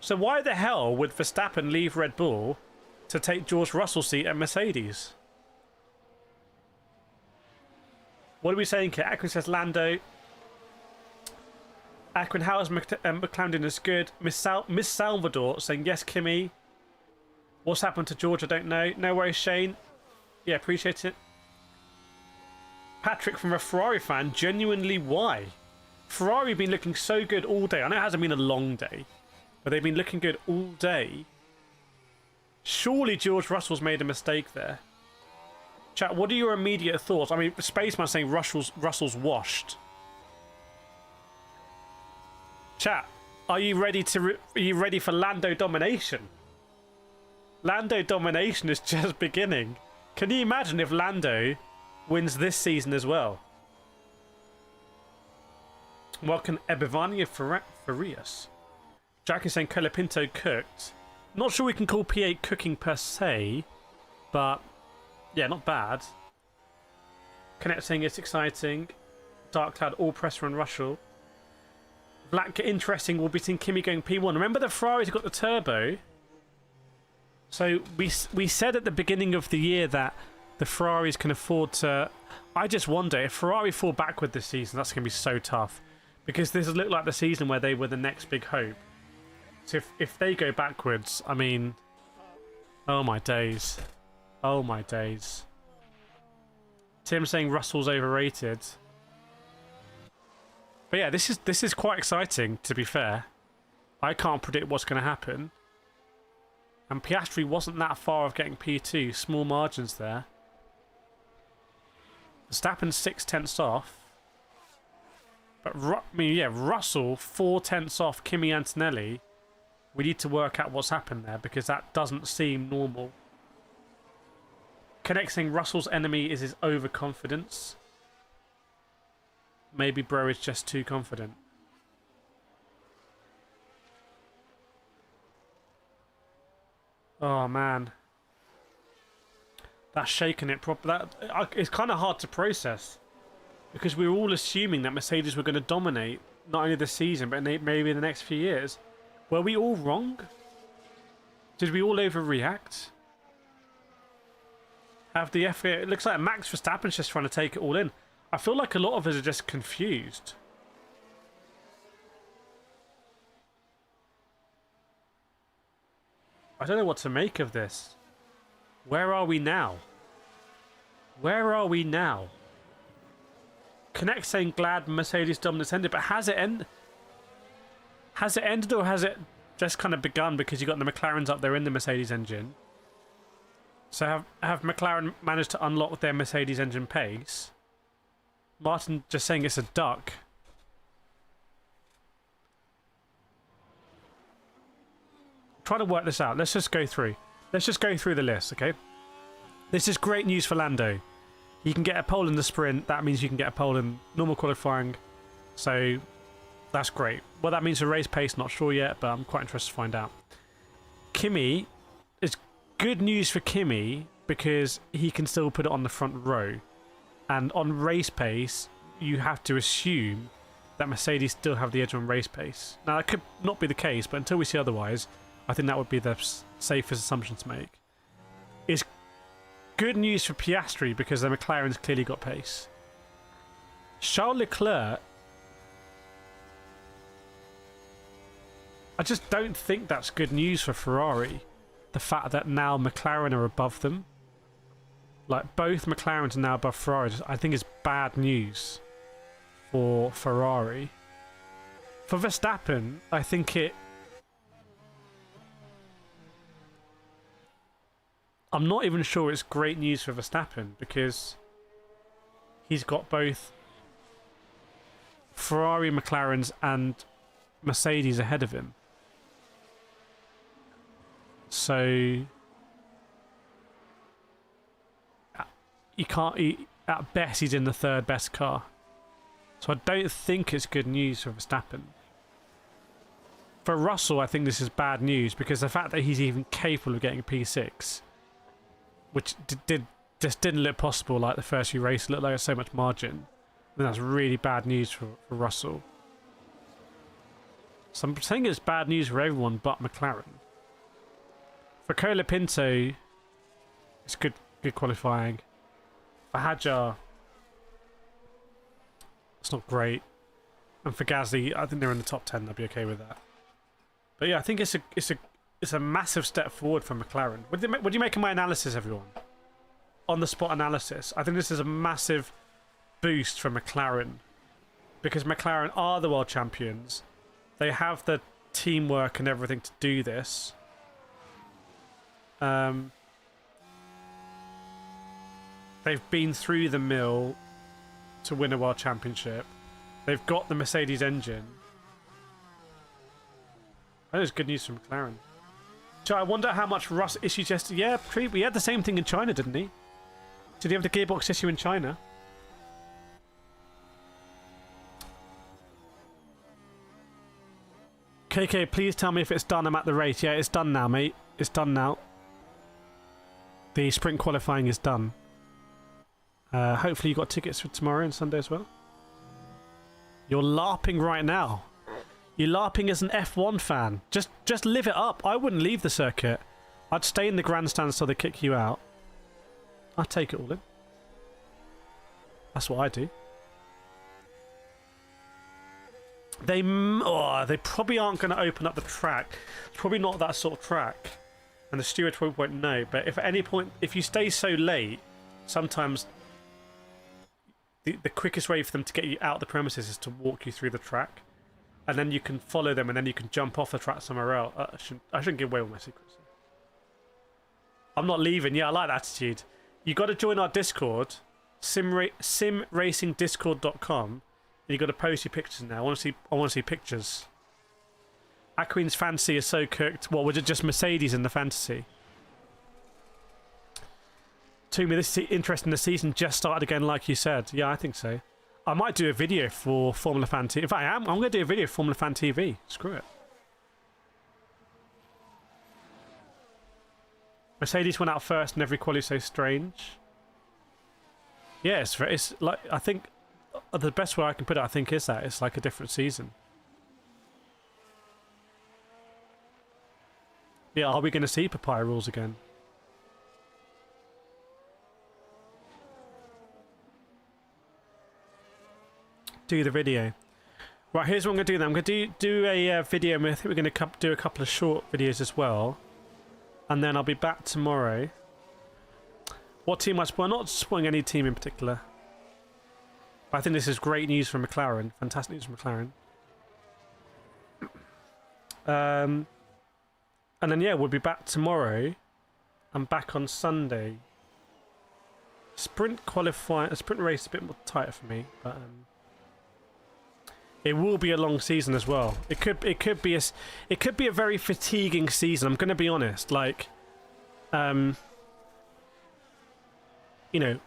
So why the hell would Verstappen leave Red Bull to take George Russell's seat at Mercedes? What are we saying here? Aquin says Lando. Aquin, how is McLaren is good? Miss Salvador saying yes, Kimi. What's happened to George? I don't know. No worries, Shane. Yeah, appreciate it. Patrick from a Ferrari fan. Genuinely, why? Ferrari have been looking so good all day. I know it hasn't been a long day, but they've been looking good all day. Surely George Russell's made a mistake there. Chat, what are your immediate thoughts? I mean, Spaceman saying Russell's washed. Chat, are you ready for Lando domination? Lando domination is just beginning. Can you imagine if Lando wins this season as well? Welcome Ebivania Farias. Jack is saying Colapinto cooked. Not sure we can call P8 cooking per se, but yeah, not bad. Connect saying it's exciting. Dark Cloud, all pressure on Russell. Black interesting will be seeing Kimi going P1. Remember the Ferrari's got the turbo. So we said at the beginning of the year that the Ferraris can afford to... I just wonder if Ferrari fall backward this season, that's going to be so tough. Because this has looked like the season where they were the next big hope. So if they go backwards, I mean... Oh my days. Oh my days. Tim saying Russell's overrated. But yeah, this is quite exciting, to be fair. I can't predict what's going to happen. And Piastri wasn't that far of getting P2. Small margins there. Verstappen 6/10 off. But, Russell 4/10 off Kimi Antonelli. We need to work out what's happened there because that doesn't seem normal. Connect saying Russell's enemy is his overconfidence. Maybe bro is just too confident. Oh man, that's shaking it proper. It's kind of hard to process because we were all assuming that Mercedes were going to dominate not only this season but maybe in the next few years. Were we all wrong? Did we all overreact? Have the FA? It looks like Max Verstappen's just trying to take it all in. I feel like a lot of us are just confused. I don't know what to make of this. Where are we now? Where are we now? Connect saying glad Mercedes dominance ended, but has it ended? Has it ended or has it just kind of begun because you got the McLarens up there in the Mercedes engine? So have McLaren managed to unlock their Mercedes engine pace? Martin just saying it's a duck. Trying to work this out. Let's just go through. Let's just go through the list, okay? This is great news for Lando. You can get a pole in the sprint. That means you can get a pole in normal qualifying. So that's great. What that means for race pace, not sure yet, but I'm quite interested to find out. Kimi, it's good news for Kimi because he can still put it on the front row. And on race pace, you have to assume that Mercedes still have the edge on race pace. Now, that could not be the case, but until we see otherwise, I think that would be the safest assumption to make. It's good news for Piastri because the McLaren's clearly got pace. Charles Leclerc, I just don't think that's good news for Ferrari. The fact that now McLaren are above them. Like, both McLarens are now above Ferrari, I think is bad news for Ferrari. For Verstappen, I think I'm not even sure it's great news for Verstappen because he's got both Ferrari, McLarens and Mercedes ahead of him. So at best he's in the third best car. So I don't think it's good news for Verstappen. For Russell, I think this is bad news because the fact that he's even capable of getting a P6, which just didn't look possible like the first few races, looked like there's so much margin, then that's really bad news for Russell. So I'm saying it's bad news for everyone but McLaren. For Colapinto, it's good qualifying. For Hadjar, it's not great. And for Gasly, I think they're in the top 10. I'll be okay with that. But yeah, I think it's a massive step forward for McLaren. What do you make of my analysis, everyone? On the spot analysis. I think this is a massive boost for McLaren because McLaren are the world champions. They have the teamwork and everything to do this. They've been through the mill to win a world championship. They've got the Mercedes engine. That is good news for McLaren. So I wonder how much Russ issues yesterday. Yeah, we had the same thing in China, didn't he? Did he have the gearbox issue in China? KK, please tell me if it's done. I'm at the race. Yeah, it's done now, mate. It's done now. The sprint qualifying is done. Hopefully you got tickets for tomorrow and Sunday as well. You're LARPing right now. You're LARPing as an F1 fan. Just live it up. I wouldn't leave the circuit. I'd stay in the grandstands till they kick you out. I'd take it all in. That's what I do. They probably aren't going to open up the track. It's probably not that sort of track. And the steward probably won't know. But if at any point, if you stay so late, sometimes the quickest way for them to get you out the premises is to walk you through the track. and then you can follow them, and then you can jump off the track somewhere else. I shouldn't give away all my secrets. I'm not leaving. Yeah, I like that attitude. You got to join our Discord, simracingdiscord.com, and you got to post your pictures now. I want to see pictures. Aqueen's fantasy is so cooked. What, was it just Mercedes in the fantasy? To me, this is interesting. The season just started again, like you said. Yeah, I think so. I might do a video for Formula Fan TV. If I am, I'm going to do a video for Formula Fan TV. Screw it. Mercedes went out first and every quali so strange. Yeah, it's like, I think the best way I can put it, I think, is that it's like a different season. Yeah, are we going to see papaya rules again? Do the video. Right, here's what I'm going to do then. I'm going to do a video, and I think we're going to do a couple of short videos as well. And then I'll be back tomorrow. What team I spoil? Not spoiling any team in particular. But I think this is great news for McLaren. Fantastic news for McLaren. And then, yeah, we'll be back tomorrow. I'm back on Sunday. Sprint qualifying, a sprint race is a bit more tighter for me, but it will be a long season as well. It could be a very fatiguing season. I'm going to be honest. Like, you know,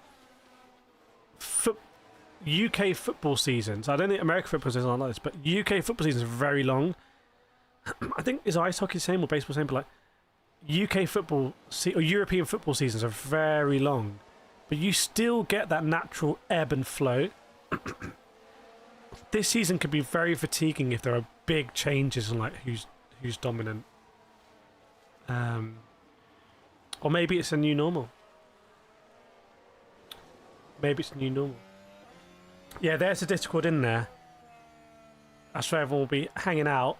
UK football seasons. I don't think American football seasons are like this, but UK football seasons are very long. I think is ice hockey the same or baseball the same, but like UK football or European football seasons are very long, but you still get that natural ebb and flow. This season could be very fatiguing if there are big changes in like who's dominant. Or maybe it's a new normal. Maybe it's a new normal. Yeah, there's a Discord in there. That's where everyone will be hanging out.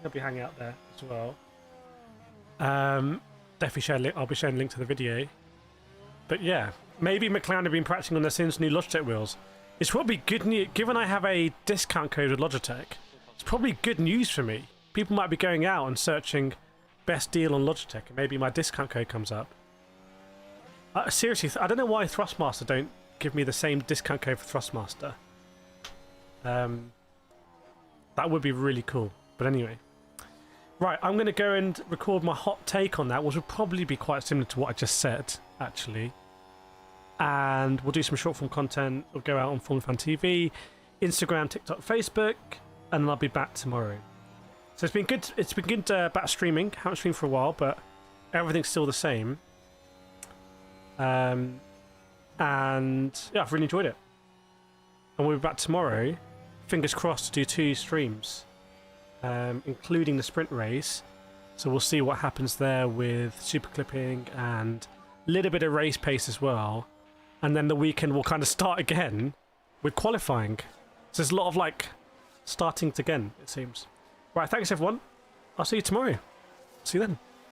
I'll be hanging out there as well. Definitely I'll be sharing a link to the video. But yeah, maybe McLaren have been practicing on their Sainz new Logitech wheels. It's probably good news, given I have a discount code with Logitech. It's probably good news for me. People might be going out and searching best deal on Logitech, and maybe my discount code comes up. Seriously, I don't know why Thrustmaster don't give me the same discount code for Thrustmaster. That would be really cool. But anyway. Right, I'm going to go and record my hot take on that, which will probably be quite similar to what I just said, actually. And we'll do some short form content. We'll go out on Formula Fan TV, Instagram, TikTok, Facebook, and then I'll be back tomorrow. So it's been good. It's been good back streaming. Haven't streamed for a while, but everything's still the same. And yeah, I've really enjoyed it. And we'll be back tomorrow. Fingers crossed to do 2 streams, including the sprint race. So we'll see what happens there with super clipping and a little bit of race pace as well. And then the weekend will kind of start again with qualifying. So there's a lot of like starting again, it seems. Right, thanks everyone. I'll see you tomorrow. See you then.